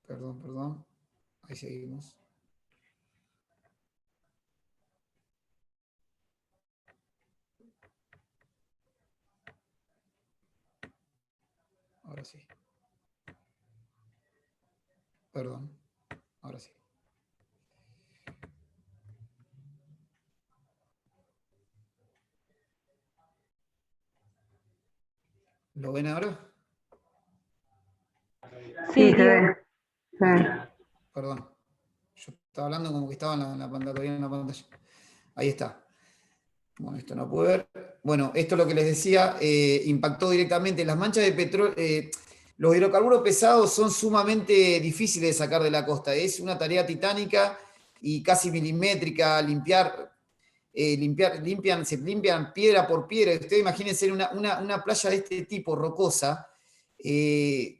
Perdón. Ahí seguimos. Ahora sí. Perdón. Ahora sí. ¿Lo ven ahora? Sí, se ve. Perdón. Yo estaba hablando como que estaba en la pantalla, todavía en la pantalla. Ahí está. Bueno, esto no puede ver. Bueno, esto es lo que les decía, impactó directamente. Las manchas de petróleo, los hidrocarburos pesados son sumamente difíciles de sacar de la costa. Es una tarea titánica y casi milimétrica, se limpian piedra por piedra. Ustedes imagínense una playa de este tipo, rocosa, es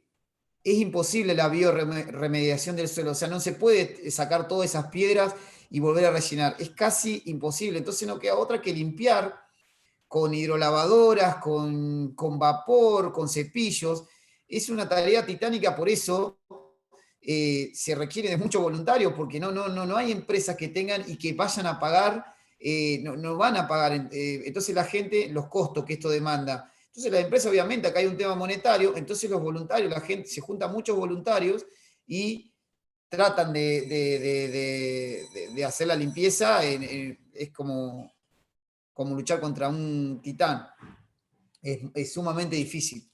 imposible la bioremediación del suelo, o sea, no se puede sacar todas esas piedras y volver a rellenar, es casi imposible, entonces no queda otra que limpiar con hidrolavadoras, con vapor, con cepillos, es una tarea titánica, por eso se requiere de muchos voluntarios, porque no hay empresas que tengan y que vayan a pagar, no van a pagar, entonces la gente, los costos que esto demanda. Entonces la empresa, obviamente, acá hay un tema monetario, entonces los voluntarios, la gente, se juntan muchos voluntarios y tratan de hacer la limpieza, es como luchar contra un titán, es sumamente difícil.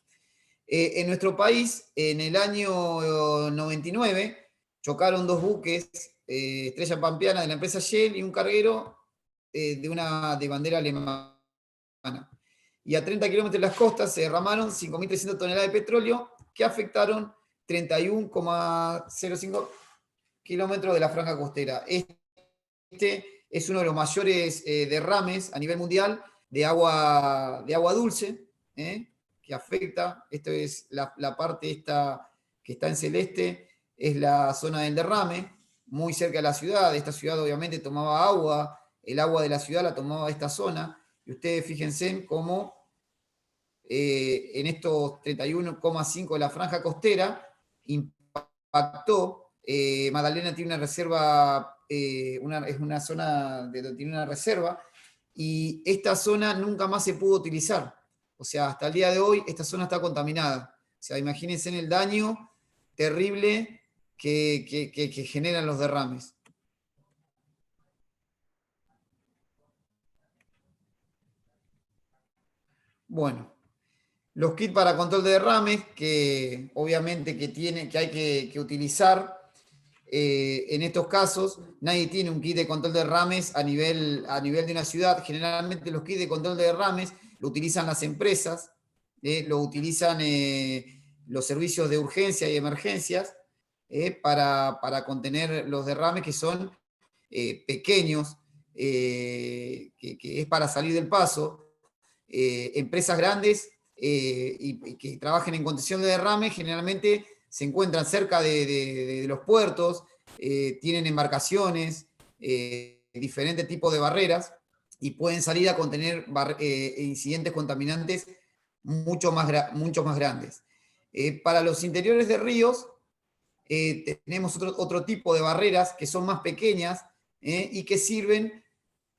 En nuestro país, en el año 99, chocaron 2 buques, Estrella Pampeana de la empresa Shell y un carguero de bandera alemana. Y a 30 kilómetros de las costas se derramaron 5.300 toneladas de petróleo que afectaron 31,05 kilómetros de la franja costera. Este es uno de los mayores derrames a nivel mundial de agua dulce, que afecta. Esto es la parte esta que está en celeste, es la zona del derrame, muy cerca de la ciudad. Esta ciudad obviamente tomaba agua, el agua de la ciudad la tomaba esta zona. Y ustedes fíjense en cómo en estos 31,5 de la franja costera impactó. Magdalena tiene una reserva, es una zona donde tiene una reserva, y esta zona nunca más se pudo utilizar. O sea, hasta el día de hoy esta zona está contaminada. O sea, imagínense en el daño terrible que generan los derrames. Bueno, los kits para control de derrames, que obviamente que hay que utilizar. En estos casos, nadie tiene un kit de control de derrames a nivel de una ciudad. Generalmente los kits de control de derrames lo utilizan las empresas, lo utilizan los servicios de urgencia y emergencias para contener los derrames que son pequeños, que es para salir del paso. Empresas grandes y que trabajen en contención de derrame generalmente se encuentran cerca de los puertos, tienen embarcaciones, diferentes tipos de barreras, y pueden salir a contener incidentes contaminantes mucho más grandes. Para los interiores de ríos tenemos otro tipo de barreras que son más pequeñas y que sirven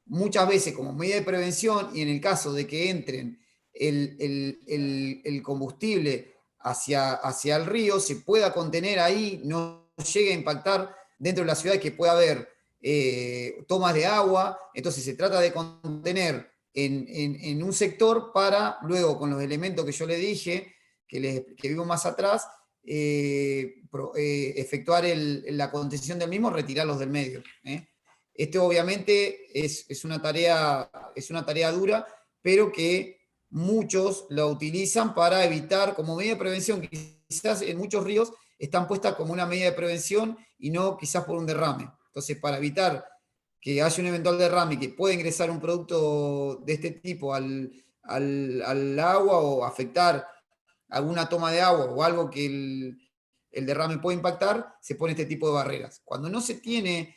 muchas veces como medida de prevención, y en el caso de que entren el combustible hacia el río, se pueda contener ahí, no llegue a impactar dentro de la ciudad, que pueda haber tomas de agua. Entonces se trata de contener en un sector para luego, con los elementos que yo le dije, que vimos más atrás, efectuar la contención del mismo, retirarlos del medio. Esto obviamente es una tarea dura, pero que muchos la utilizan para evitar, como medida de prevención. Quizás en muchos ríos están puestas como una medida de prevención y no quizás por un derrame. Entonces, para evitar que haya un eventual derrame que pueda ingresar un producto de este tipo al agua o afectar alguna toma de agua o algo que el derrame puede impactar, se pone este tipo de barreras. Cuando no se tiene,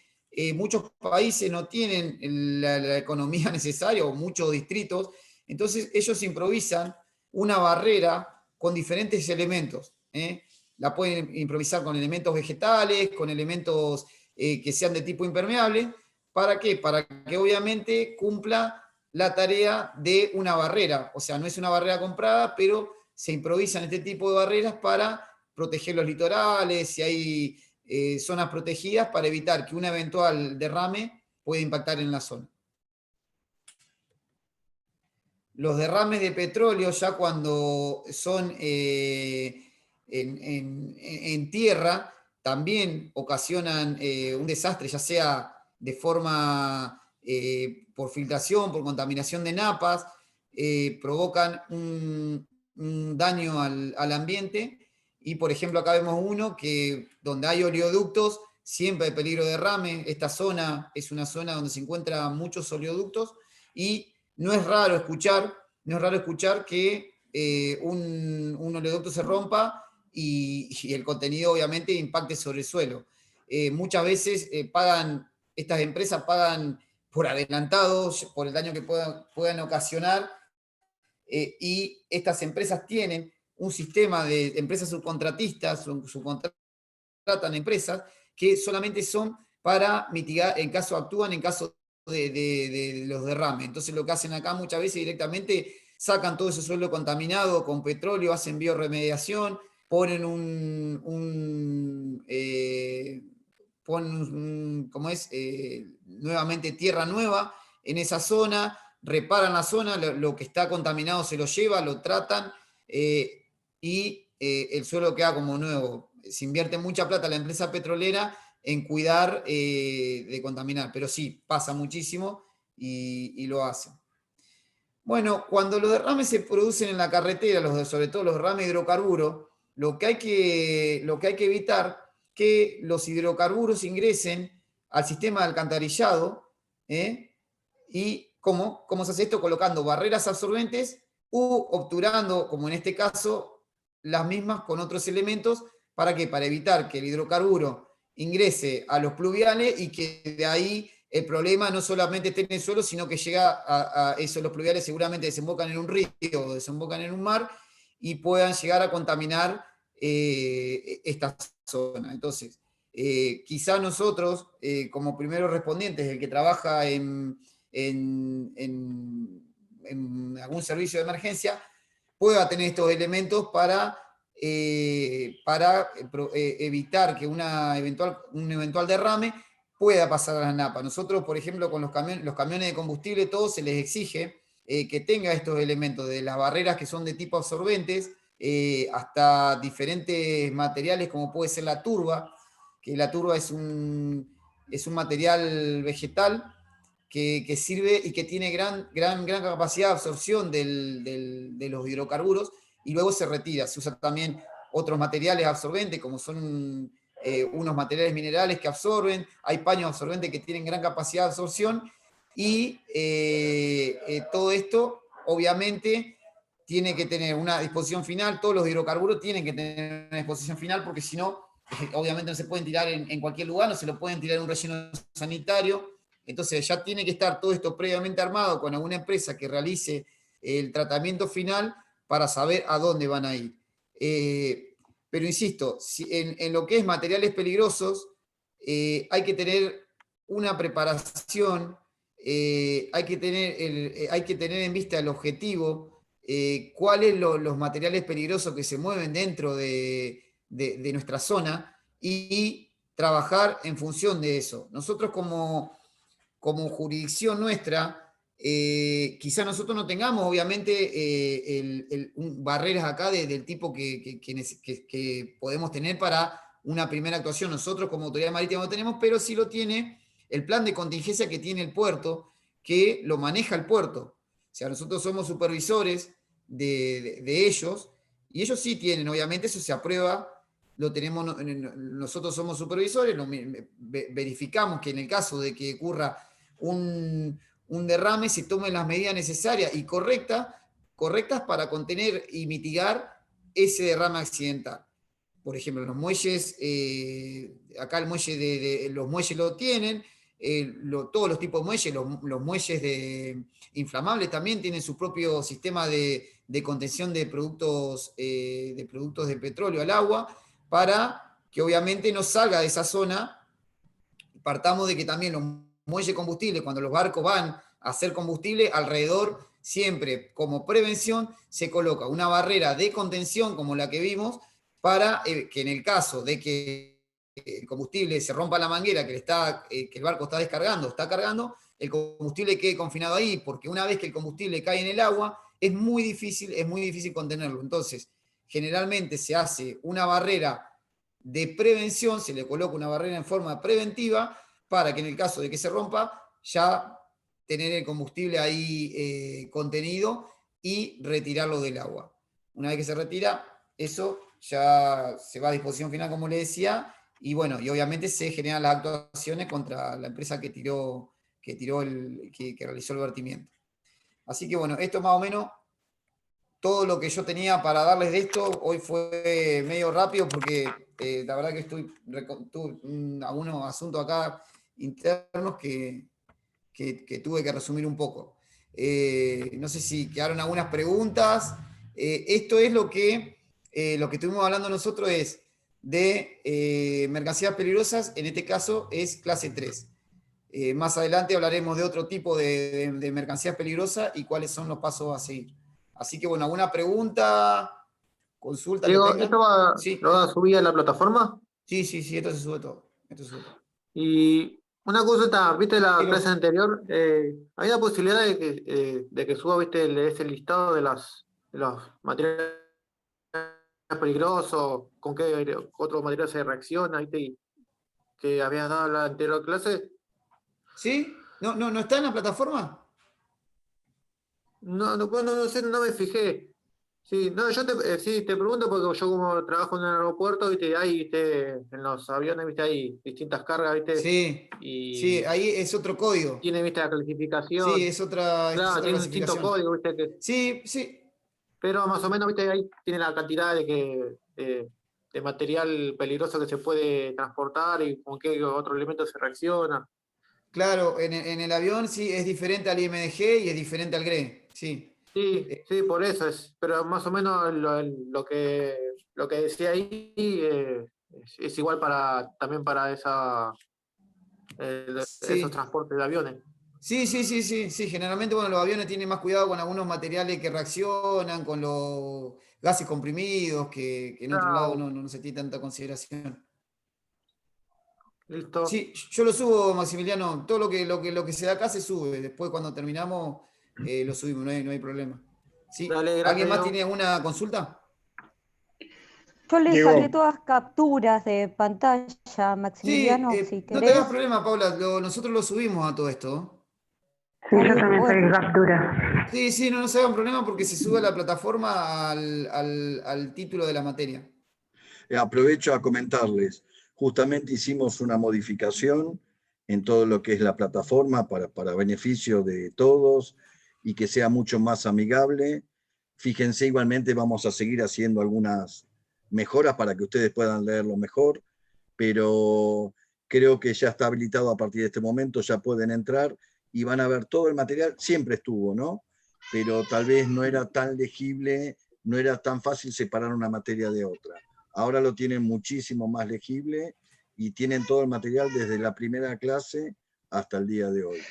muchos países no tienen la economía necesaria, o muchos distritos, entonces ellos improvisan una barrera con diferentes elementos. La pueden improvisar con elementos vegetales, con elementos que sean de tipo impermeable. ¿Para qué? Para que obviamente cumpla la tarea de una barrera. O sea, no es una barrera comprada, pero se improvisan este tipo de barreras para proteger los litorales, si hay zonas protegidas, para evitar que un eventual derrame pueda impactar en la zona. Los derrames de petróleo, ya cuando son en tierra, también ocasionan un desastre, ya sea de forma por filtración, por contaminación de napas, provocan un daño al ambiente. Y por ejemplo acá vemos uno que donde hay oleoductos siempre hay peligro de derrame. Esta zona es una zona donde se encuentran muchos oleoductos y no es raro escuchar que un oleoducto se rompa y el contenido obviamente impacte sobre el suelo. Muchas veces estas empresas pagan por adelantado, por el daño que puedan ocasionar, y estas empresas tienen un sistema de empresas subcontratistas, subcontratan empresas que solamente son para mitigar, actúan en caso de los derrames. Entonces lo que hacen acá muchas veces directamente sacan todo ese suelo contaminado con petróleo, hacen bioremediación, ponen nuevamente tierra nueva en esa zona, reparan la zona, lo que está contaminado se lo lleva, lo tratan y el suelo queda como nuevo. Se invierte mucha plata la empresa petrolera en cuidar de contaminar, pero sí, pasa muchísimo y lo hacen. Bueno, cuando los derrames se producen en la carretera, sobre todo los derrames de hidrocarburos, lo que hay que evitar que los hidrocarburos ingresen al sistema de alcantarillado, y ¿cómo se hace esto? Colocando barreras absorbentes u obturando, como en este caso, las mismas con otros elementos. ¿Para qué? Para evitar que el hidrocarburo ingrese a los pluviales y que de ahí el problema no solamente esté en el suelo, sino que llega a eso. Los pluviales seguramente desembocan en un río o desembocan en un mar y puedan llegar a contaminar esta zona. Entonces, quizá nosotros, como primeros respondientes, el que trabaja en algún servicio de emergencia, pueda tener estos elementos para evitar que un eventual derrame pueda pasar a la napa. Nosotros, por ejemplo, con los camiones de combustible, todo se les exige que tenga estos elementos, de las barreras que son de tipo absorbentes, hasta diferentes materiales como puede ser la turba, que la turba es un material vegetal que sirve y que tiene gran capacidad de absorción de los hidrocarburos y luego se retira. Se usa también otros materiales absorbentes como son unos materiales minerales que absorben, hay paños absorbentes que tienen gran capacidad de absorción y todo esto obviamente tiene que tener una disposición final. Todos los hidrocarburos tienen que tener una disposición final porque si no, obviamente no se pueden tirar en cualquier lugar, no se lo pueden tirar en un relleno sanitario. Entonces ya tiene que estar todo esto previamente armado con alguna empresa que realice el tratamiento final para saber a dónde van a ir. Pero insisto, en lo que es materiales peligrosos, hay que tener una preparación, hay que tener en vista el objetivo, cuáles los materiales peligrosos que se mueven dentro de nuestra zona y trabajar en función de eso. Nosotros como jurisdicción nuestra, quizá nosotros no tengamos obviamente barreras acá del tipo que podemos tener para una primera actuación. Nosotros como autoridad marítima no tenemos, pero sí lo tiene el plan de contingencia que tiene el puerto, que lo maneja el puerto. O sea, nosotros somos supervisores de ellos, y ellos sí tienen, obviamente eso se aprueba, lo tenemos, nosotros somos supervisores, verificamos que en el caso de que ocurra un derrame se tomen las medidas necesarias y correctas para contener y mitigar ese derrame accidental. Por ejemplo, los muelles, acá el muelle los muelles lo tienen, todos los tipos de muelles, los muelles inflamables también tienen su propio sistema de contención de productos de petróleo al agua, para que obviamente no salga de esa zona. Partamos de que también los muelles de combustible, cuando los barcos van a hacer combustible, alrededor siempre como prevención se coloca una barrera de contención como la que vimos para que en el caso de que el combustible se rompa la manguera que el barco está cargando, el combustible quede confinado ahí, porque una vez que el combustible cae en el agua, es muy difícil contenerlo. Entonces, generalmente se hace una barrera de prevención, se le coloca una barrera en forma preventiva, para que en el caso de que se rompa, ya tener el combustible ahí contenido y retirarlo del agua. Una vez que se retira, eso ya se va a disposición final, como le decía, y bueno, y obviamente se generan las actuaciones contra la empresa que realizó el vertimiento. Así que bueno, esto más o menos todo lo que yo tenía para darles de esto. Hoy fue medio rápido porque la verdad que tuve algunos asuntos acá internos que tuve que resumir un poco. No sé si quedaron algunas preguntas. Esto es lo que estuvimos hablando nosotros, es de mercancías peligrosas, en este caso es clase 3. Más adelante hablaremos de otro tipo de mercancías peligrosas y cuáles son los pasos a seguir. Así que bueno, ¿alguna pregunta, consulta? Diego, ¿esto lo va a subir a la plataforma? Sí, esto se sube todo. Y una consulta, ¿viste la clase anterior? ¿Hay la posibilidad de que suba, viste, ese listado de los materiales peligrosos, con qué otro material se reacciona, viste, que habías dado en la anterior clase? ¿Sí? ¿No está en la plataforma? No sé, no me fijé. Sí, no, yo te pregunto porque yo como trabajo en el aeropuerto, viste, hay, viste, en los aviones, viste, hay distintas cargas, viste. Sí, ahí es otro código. Tiene, viste, la clasificación. Sí, es otra tiene un distinto código, viste. Sí. Pero más o menos, viste, ahí tiene la cantidad de material peligroso que se puede transportar y con qué otro elemento se reacciona. Claro, en el avión sí es diferente al IMDG y es diferente al GRE, sí. Sí, por eso es, pero más o menos lo que decía ahí es igual también para esos transportes de aviones. Sí, generalmente bueno, los aviones tienen más cuidado con algunos materiales que reaccionan, con los gases comprimidos, que en otro lado no se tiene tanta consideración. Listo. Sí, yo lo subo, Maximiliano, todo lo que se da acá se sube, después cuando terminamos lo subimos, no hay problema. ¿Sí? Dale, gracias, ¿Alguien más Diego. tiene alguna consulta? Yo le saqué todas capturas de pantalla, Maximiliano, si no querés. te hagas problema, Paula, nosotros lo subimos a todo esto. Sí, yo también saqué captura. Sí, no se hagan problema porque se sube a la plataforma al título de la materia. Aprovecho a comentarles, justamente hicimos una modificación en todo lo que es la plataforma para beneficio de todos y que sea mucho más amigable. Fíjense, igualmente vamos a seguir haciendo algunas mejoras para que ustedes puedan leerlo mejor, pero creo que ya está habilitado a partir de este momento, ya pueden entrar y van a ver todo el material, siempre estuvo, ¿no? Pero tal vez no era tan legible, no era tan fácil separar una materia de otra. Ahora lo tienen muchísimo más legible y tienen todo el material desde la primera clase hasta el día de hoy.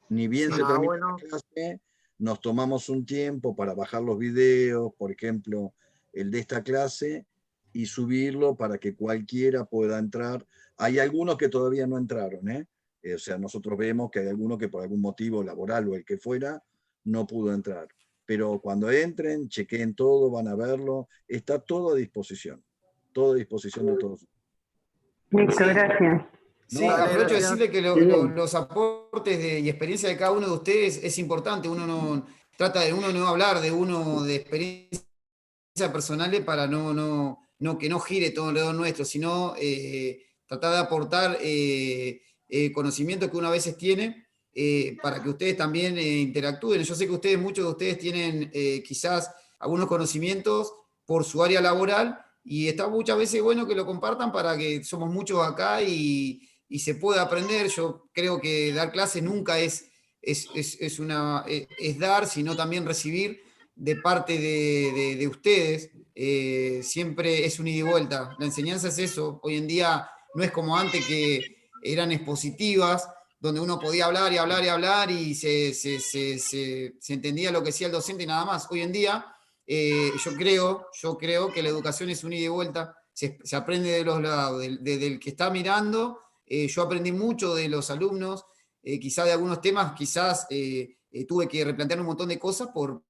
Ni bien se termina la clase, nos tomamos un tiempo para bajar los videos, por ejemplo, el de esta clase, y subirlo para que cualquiera pueda entrar. Hay algunos que todavía no entraron, o sea, nosotros vemos que hay algunos que por algún motivo laboral o el que fuera, no pudo entrar. Pero cuando entren, chequeen todo, van a verlo, está todo a disposición de todos. Listo, gracias. Sí, aprovecho de decirle que los aportes y experiencia de cada uno de ustedes es importante. Uno no hablar de experiencias personales para que no gire todo alrededor nuestro, sino tratar de aportar conocimientos que uno a veces tiene para que ustedes también interactúen. Yo sé que muchos de ustedes tienen quizás algunos conocimientos por su área laboral y está muchas veces bueno que lo compartan para que somos muchos acá y se pueda aprender. Yo creo que dar clases nunca es dar, sino también recibir de parte de ustedes. Siempre es un ida y vuelta. La enseñanza es eso. Hoy en día no es como antes que eran expositivas donde uno podía hablar y hablar y hablar y se entendía lo que decía el docente y nada más. Hoy en día, yo creo que la educación es un ida y vuelta, se aprende de los lados, del que está mirando. Yo aprendí mucho de los alumnos, quizás de algunos temas, quizás tuve que replantear un montón de cosas por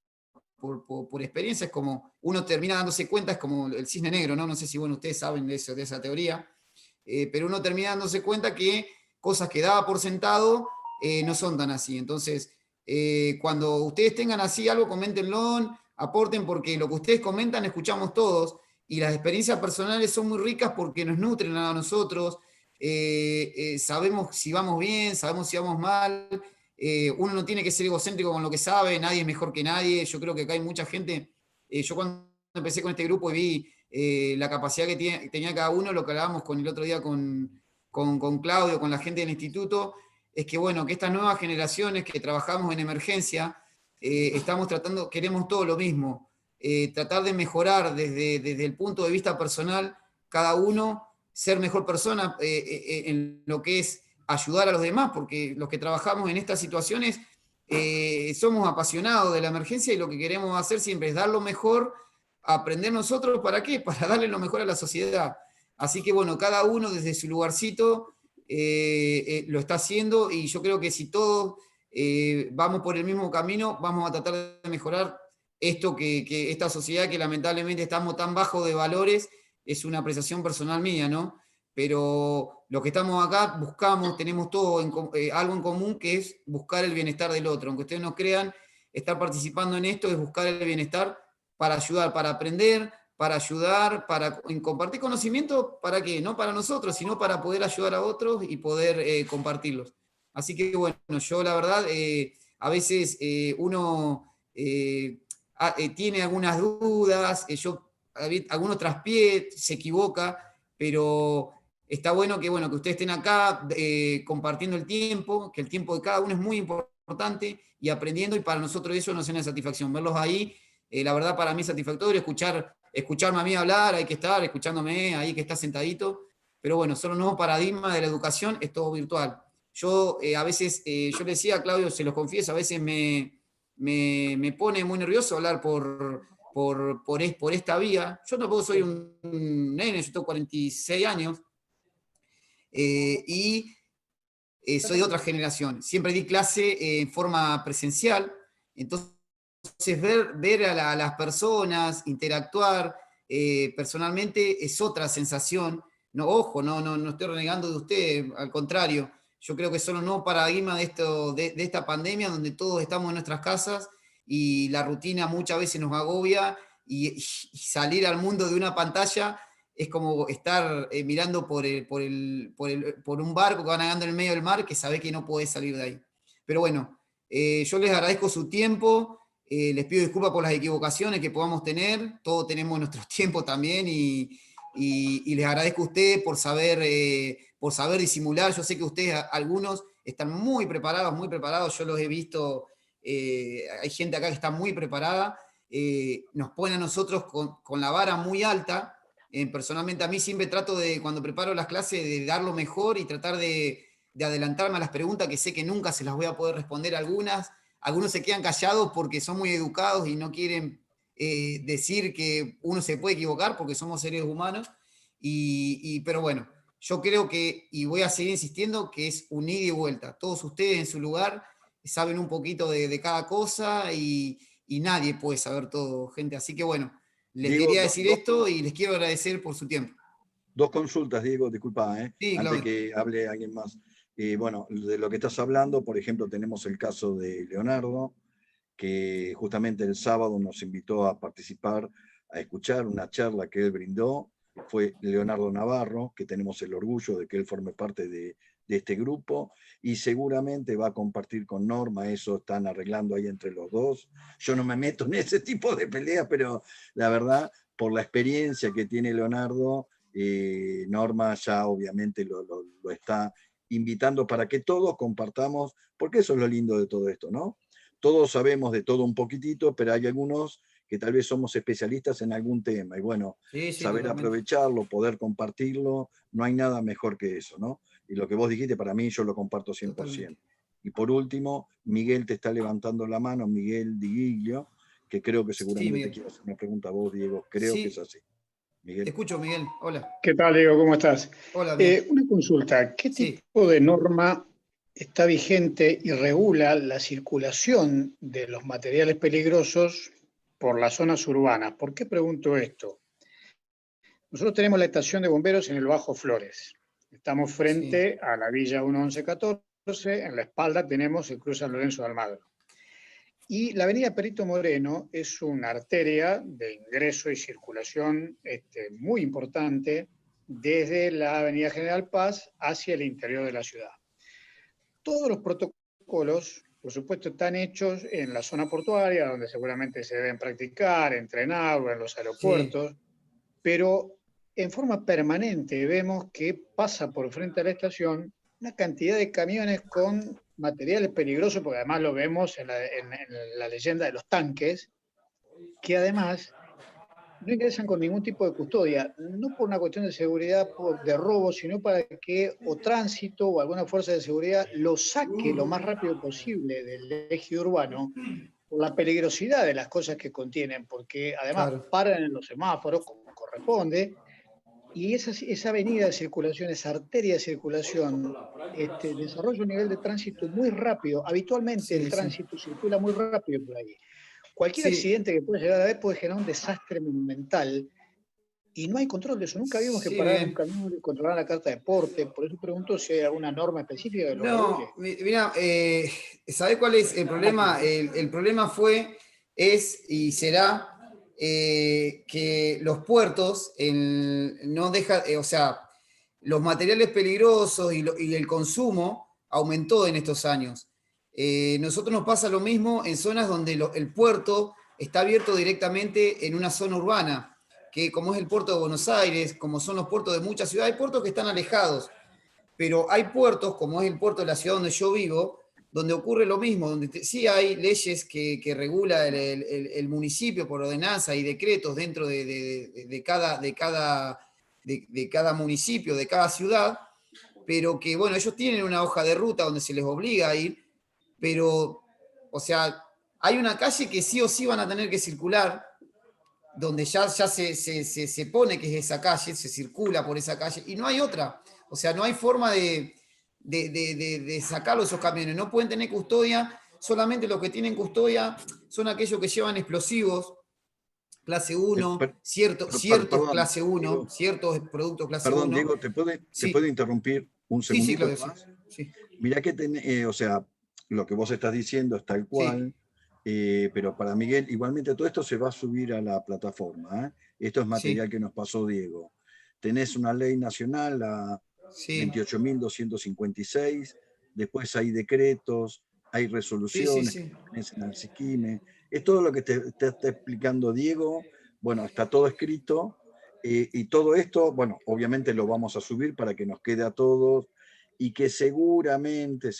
experiencias, como uno termina dándose cuenta, es como el cisne negro, ¿no? No sé si bueno, ustedes saben de esa teoría, pero uno termina dándose cuenta que cosas que daba por sentado no son tan así. Entonces, cuando ustedes tengan así algo, coméntenlo, aporten, porque lo que ustedes comentan escuchamos todos, y las experiencias personales son muy ricas porque nos nutren a nosotros, sabemos si vamos bien, sabemos si vamos mal, uno no tiene que ser egocéntrico con lo que sabe, nadie es mejor que nadie. Yo creo que acá hay mucha gente, yo cuando empecé con este grupo y vi la capacidad que tenía cada uno, lo que hablábamos el otro día con Claudio, con la gente del instituto, es que bueno, que estas nuevas generaciones que trabajamos en emergencia, queremos todo lo mismo, tratar de mejorar desde el punto de vista personal, cada uno ser mejor persona en lo que es ayudar a los demás, porque los que trabajamos en estas situaciones somos apasionados de la emergencia y lo que queremos hacer siempre es dar lo mejor, aprender nosotros, ¿para qué? Para darle lo mejor a la sociedad. Así que bueno, cada uno desde su lugarcito lo está haciendo, y yo creo que si todos vamos por el mismo camino, vamos a tratar de mejorar esto que esta sociedad que lamentablemente estamos tan bajos de valores. Es una apreciación personal mía, ¿no? Pero los que estamos acá tenemos todo algo en común, que es buscar el bienestar del otro. Aunque ustedes no crean, estar participando en esto es buscar el bienestar para ayudar, para aprender, para ayudar, para compartir conocimiento. ¿Para qué? No para nosotros, sino para poder ayudar a otros y poder compartirlos. Así que bueno, yo la verdad, a veces uno tiene algunas dudas, algunos traspiés, se equivoca, pero está bueno que ustedes estén acá compartiendo el tiempo, que el tiempo de cada uno es muy importante, y aprendiendo, y para nosotros eso nos es una satisfacción. Verlos ahí, la verdad para mí es satisfactorio, escucharme a mí hablar, hay que estar escuchándome ahí que está sentadito, pero bueno, son los nuevos paradigmas de la educación, es todo virtual. Yo a veces, yo le decía a Claudio, se los confieso, a veces me pone muy nervioso hablar por esta vía. Yo tampoco soy un nene, yo tengo 46 años, y soy de otra generación. Siempre di clase en forma presencial, entonces ver a las personas, interactuar personalmente es otra sensación. No, ojo, no estoy renegando de usted, al contrario. Yo creo que son los nuevos paradigmas de esta pandemia, donde todos estamos en nuestras casas y la rutina muchas veces nos agobia, y salir al mundo de una pantalla es como estar mirando por un barco que va navegando en el medio del mar, que sabe que no puede salir de ahí. Pero bueno, yo les agradezco su tiempo, les pido disculpas por las equivocaciones que podamos tener, todos tenemos nuestros tiempos también, y les agradezco a ustedes por saber disimular. Yo sé que ustedes, algunos, están muy preparados, yo los he visto, hay gente acá que está muy preparada, nos pone a nosotros con la vara muy alta. Personalmente a mí siempre trato de, cuando preparo las clases, de dar lo mejor y tratar de adelantarme a las preguntas, que sé que nunca se las voy a poder responder algunas. Algunos se quedan callados porque son muy educados y no quieren decir que uno se puede equivocar, porque somos seres humanos, pero bueno, yo creo que, y voy a seguir insistiendo, que es un ida y vuelta. Todos ustedes en su lugar saben un poquito de cada cosa, y nadie puede saber todo, gente. Así que bueno, les quería decir esto y les quiero agradecer por su tiempo. Dos consultas, Diego, disculpa, sí, antes que hable alguien más. Bueno, de lo que estás hablando, por ejemplo, tenemos el caso de Leonardo, que justamente el sábado nos invitó a participar, a escuchar una charla que él brindó. Fue Leonardo Navarro, que tenemos el orgullo de que él forme parte de este grupo, y seguramente va a compartir con Norma, eso están arreglando ahí entre los dos. Yo no me meto en ese tipo de peleas, pero la verdad, por la experiencia que tiene Leonardo, Norma ya obviamente lo está invitando para que todos compartamos, porque eso es lo lindo de todo esto, ¿no? Todos sabemos de todo un poquitito, pero hay algunos que tal vez somos especialistas en algún tema, y bueno, saber aprovecharlo, poder compartirlo, no hay nada mejor que eso, ¿no? Y lo que vos dijiste, para mí, yo lo comparto 100%. Totalmente. Y por último, Miguel te está levantando la mano, Miguel Di Giglio, que creo que seguramente te quiero hacer una pregunta a vos, Diego. Creo que es así. Miguel. Te escucho, Miguel. Hola. ¿Qué tal, Diego? ¿Cómo estás? Hola, Miguel. Una consulta. ¿Qué tipo de norma está vigente y regula la circulación de los materiales peligrosos por las zonas urbanas? ¿Por qué pregunto esto? Nosotros tenemos la estación de bomberos en el Bajo Flores. Estamos frente a la Villa 1114, en la espalda tenemos el Cruz San Lorenzo de Almagro. Y la avenida Perito Moreno es una arteria de ingreso y circulación muy importante desde la avenida General Paz hacia el interior de la ciudad. Todos los protocolos, por supuesto, están hechos en la zona portuaria, donde seguramente se deben practicar, entrenar, o en los aeropuertos, pero en forma permanente vemos que pasa por frente a la estación una cantidad de camiones con materiales peligrosos, porque además lo vemos en la leyenda de los tanques, que además no ingresan con ningún tipo de custodia, no por una cuestión de seguridad, de robo, sino para que o tránsito o alguna fuerza de seguridad lo saque lo más rápido posible del eje urbano, por la peligrosidad de las cosas que contienen, porque además paran en los semáforos como corresponde, y esa avenida de circulación, esa arteria de circulación, desarrolla un nivel de tránsito muy rápido. Habitualmente el tránsito circula muy rápido por ahí. Cualquier accidente que pueda llegar a haber puede generar un desastre monumental y no hay control de eso. Nunca vimos que pararan un camión y controlaran la carta de porte. Por eso pregunto si hay alguna norma específica que lo regule. Mira, ¿sabés cuál es el problema? El problema es y será que los puertos no dejan, o sea, los materiales peligrosos y el consumo aumentó en estos años. Nosotros nos pasa lo mismo en zonas donde el puerto está abierto directamente en una zona urbana, que como es el puerto de Buenos Aires, como son los puertos de muchas ciudades, hay puertos que están alejados, pero hay puertos, como es el puerto de la ciudad donde yo vivo, donde ocurre lo mismo, donde sí hay leyes que regula el municipio por ordenanza y decretos dentro de cada municipio, de cada ciudad, pero que, bueno, ellos tienen una hoja de ruta donde se les obliga a ir, pero, o sea, hay una calle que sí o sí van a tener que circular, donde ya se pone que es esa calle, se circula por esa calle, y no hay otra. O sea, no hay forma de sacarlo esos camiones. No pueden tener custodia, solamente los que tienen custodia son aquellos que llevan explosivos, clase 1, ciertos clase 1, ciertos productos clase 1. Perdón, Diego, ¿te puede interrumpir un segundito? Sí, claro, sí. Mirá que o sea, lo que vos estás diciendo es tal cual, pero para Miguel, igualmente todo esto se va a subir a la plataforma. Esto es material que nos pasó Diego. Tenés una ley nacional, la 28.256, después hay decretos, hay resoluciones, tenés en el SIQUIME. Es todo lo que te está explicando Diego. Bueno, está todo escrito, y todo esto, bueno, obviamente lo vamos a subir para que nos quede a todos, y que seguramente,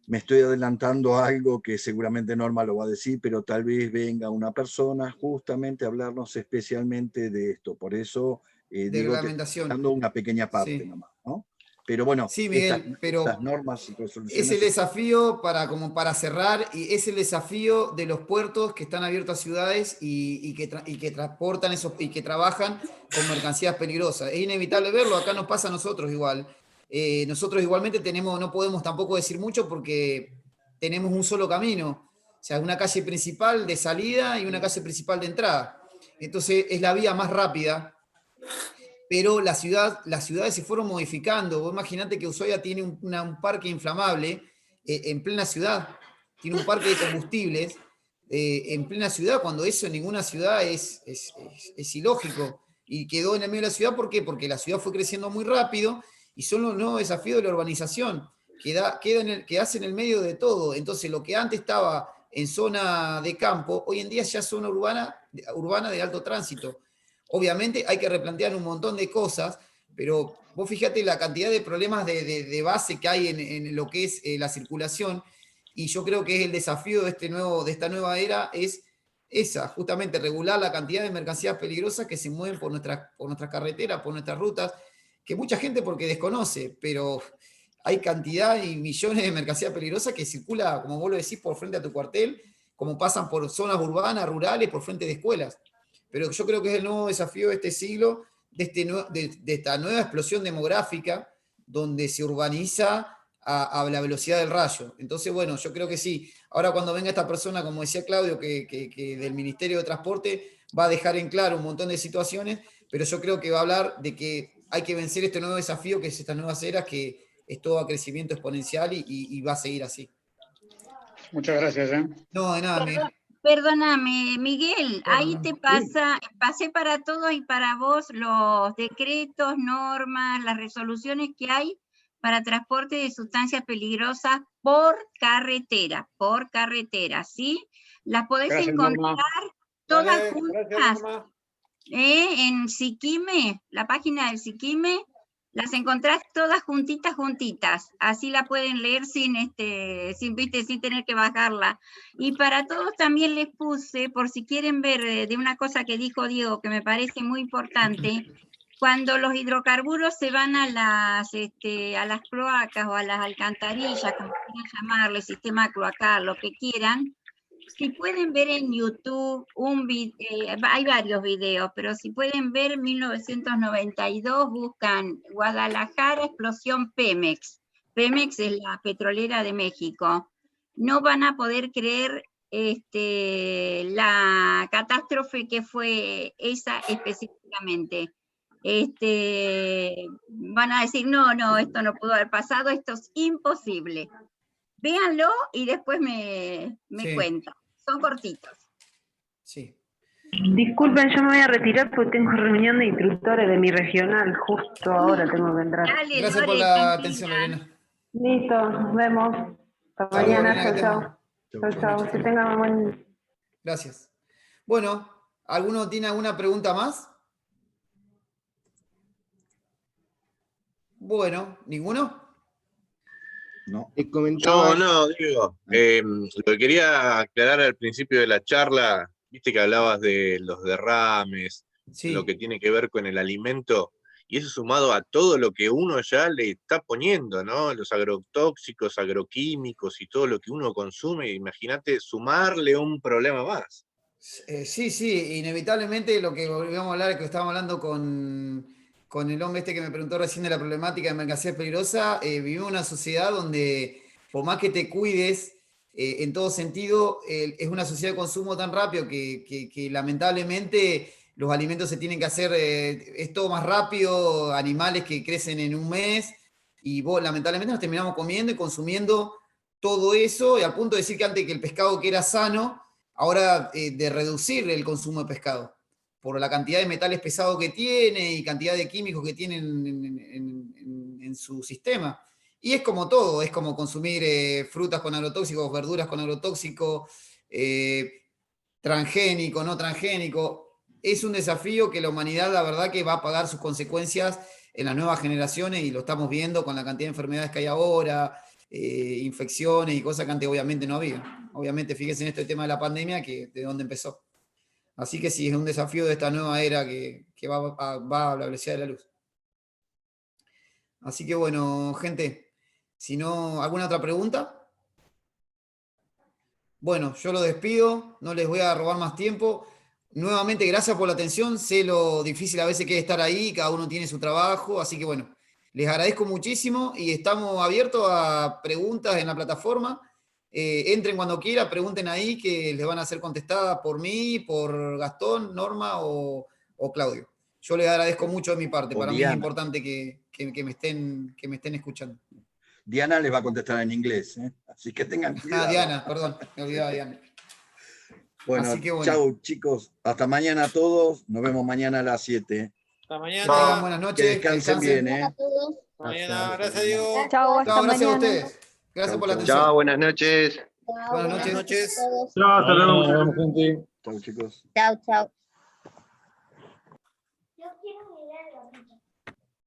me estoy adelantando a algo que seguramente Norma lo va a decir, pero tal vez venga una persona justamente a hablarnos especialmente de esto. Por eso digo que estoy dando una pequeña parte nomás, ¿no? Pero bueno, Miguel, estas normas y resoluciones... Es el desafío, para cerrar, y es el desafío de los puertos que están abiertos a ciudades y que transportan eso, y que trabajan con mercancías peligrosas. Es inevitable verlo, acá nos pasa a nosotros igual. Nosotros igualmente no podemos tampoco decir mucho porque tenemos un solo camino, o sea, una calle principal de salida y una calle principal de entrada. Entonces es la vía más rápida, pero las ciudades se fueron modificando. Vos imaginate que Ushuaia tiene un parque inflamable en plena ciudad, tiene un parque de combustibles en plena ciudad, cuando eso en ninguna ciudad es ilógico, y quedó en el medio de la ciudad. ¿Por qué? Porque la ciudad fue creciendo muy rápido, y son los nuevos desafíos de la urbanización, que hace en el medio de todo. Entonces, lo que antes estaba en zona de campo, hoy en día ya es zona urbana de alto tránsito. Obviamente hay que replantear un montón de cosas, pero vos fíjate la cantidad de problemas de base que hay en lo que es la circulación, y yo creo que es el desafío de esta nueva era, es esa, justamente regular la cantidad de mercancías peligrosas que se mueven por nuestras carreteras, por nuestras rutas, que mucha gente porque desconoce, pero hay cantidad y millones de mercancía peligrosa que circula, como vos lo decís, por frente a tu cuartel, como pasan por zonas urbanas, rurales, por frente de escuelas. Pero yo creo que es el nuevo desafío de este siglo, de esta nueva explosión demográfica, donde se urbaniza a la velocidad del rayo. Entonces, bueno, yo creo que sí. Ahora cuando venga esta persona, como decía Claudio, que del Ministerio de Transporte, va a dejar en claro un montón de situaciones, pero yo creo que va a hablar de que hay que vencer este nuevo desafío, que es estas nuevas eras, que es todo a crecimiento exponencial y va a seguir así. Muchas gracias. No, de nada, Perdóname, Miguel, ahí te pasé para todos y para vos los decretos, normas, las resoluciones que hay para transporte de sustancias peligrosas por carretera, ¿sí? Las podés encontrar todas juntas en Siquime, la página del Siquime, las encontrás todas juntitas, así la pueden leer sin tener que bajarla. Y para todos también les puse, por si quieren ver de una cosa que dijo Diego, que me parece muy importante, cuando los hidrocarburos se van a las cloacas o a las alcantarillas, como quieran llamarle, sistema cloacal, lo que quieran, si pueden ver en YouTube, hay varios videos, pero si pueden ver 1992, buscan Guadalajara, explosión Pemex. Pemex es la petrolera de México. No van a poder creer la catástrofe que fue esa específicamente. Van a decir, no, esto no pudo haber pasado, esto es imposible. Véanlo y después me cuentan. Son cortitos. Sí. Disculpen, yo me voy a retirar porque tengo reunión de instructores de mi regional. Justo ahora tengo que entrar. Dale, Gracias por la atención, Lorena. Listo, nos vemos. Hasta mañana. Chao. Que tengan un buen... Gracias. Bueno, ¿alguno tiene alguna pregunta más? Bueno, ¿ninguno? No. No, Diego. Lo que quería aclarar al principio de la charla, viste que hablabas de los derrames, lo que tiene que ver con el alimento, y eso sumado a todo lo que uno ya le está poniendo, ¿no? Los agrotóxicos, agroquímicos y todo lo que uno consume, imagínate sumarle un problema más. Sí, inevitablemente lo que volvíamos a hablar, que estábamos hablando con el hombre que me preguntó recién de la problemática de mercancía peligrosa, vivimos en una sociedad donde, por más que te cuides, en todo sentido, es una sociedad de consumo tan rápido que lamentablemente los alimentos se tienen que hacer, es todo más rápido, animales que crecen en un mes, y lamentablemente nos terminamos comiendo y consumiendo todo eso, y al punto de decir que antes que el pescado que era sano, ahora de reducir el consumo de pescado por la cantidad de metales pesados que tiene y cantidad de químicos que tienen en su sistema. Y es como todo, es como consumir frutas con agrotóxicos, verduras con agrotóxicos, transgénico, no transgénico. Es un desafío que la humanidad, la verdad, que va a pagar sus consecuencias en las nuevas generaciones, y lo estamos viendo con la cantidad de enfermedades que hay ahora, infecciones y cosas que antes obviamente no había. Obviamente, fíjense en este tema de la pandemia, que de dónde empezó. Así que sí, es un desafío de esta nueva era que va a la velocidad de la luz. Así que bueno, gente, si no, ¿alguna otra pregunta? Bueno, yo lo despido, no les voy a robar más tiempo. Nuevamente, gracias por la atención. Sé lo difícil a veces que es estar ahí, cada uno tiene su trabajo, así que bueno, les agradezco muchísimo y estamos abiertos a preguntas en la plataforma. Entren cuando quieran, pregunten ahí, que les van a ser contestadas por mí, por Gastón, Norma o Claudio. Yo les agradezco mucho de mi parte, para mí es importante que me estén escuchando. Diana les va a contestar en inglés, así que tengan cuidado. Diana, perdón, me olvidaba Diana. Bueno, chau chicos, hasta mañana a todos, nos vemos mañana a las 7. Hasta mañana. Tengan buenas noches. Que descansen bien, Hasta mañana, gracias Diego. Chao, gracias a ustedes. Gracias por la atención. Chao, buenas noches. Buenas noches. Chao, hasta luego. Chau chicos. Chao.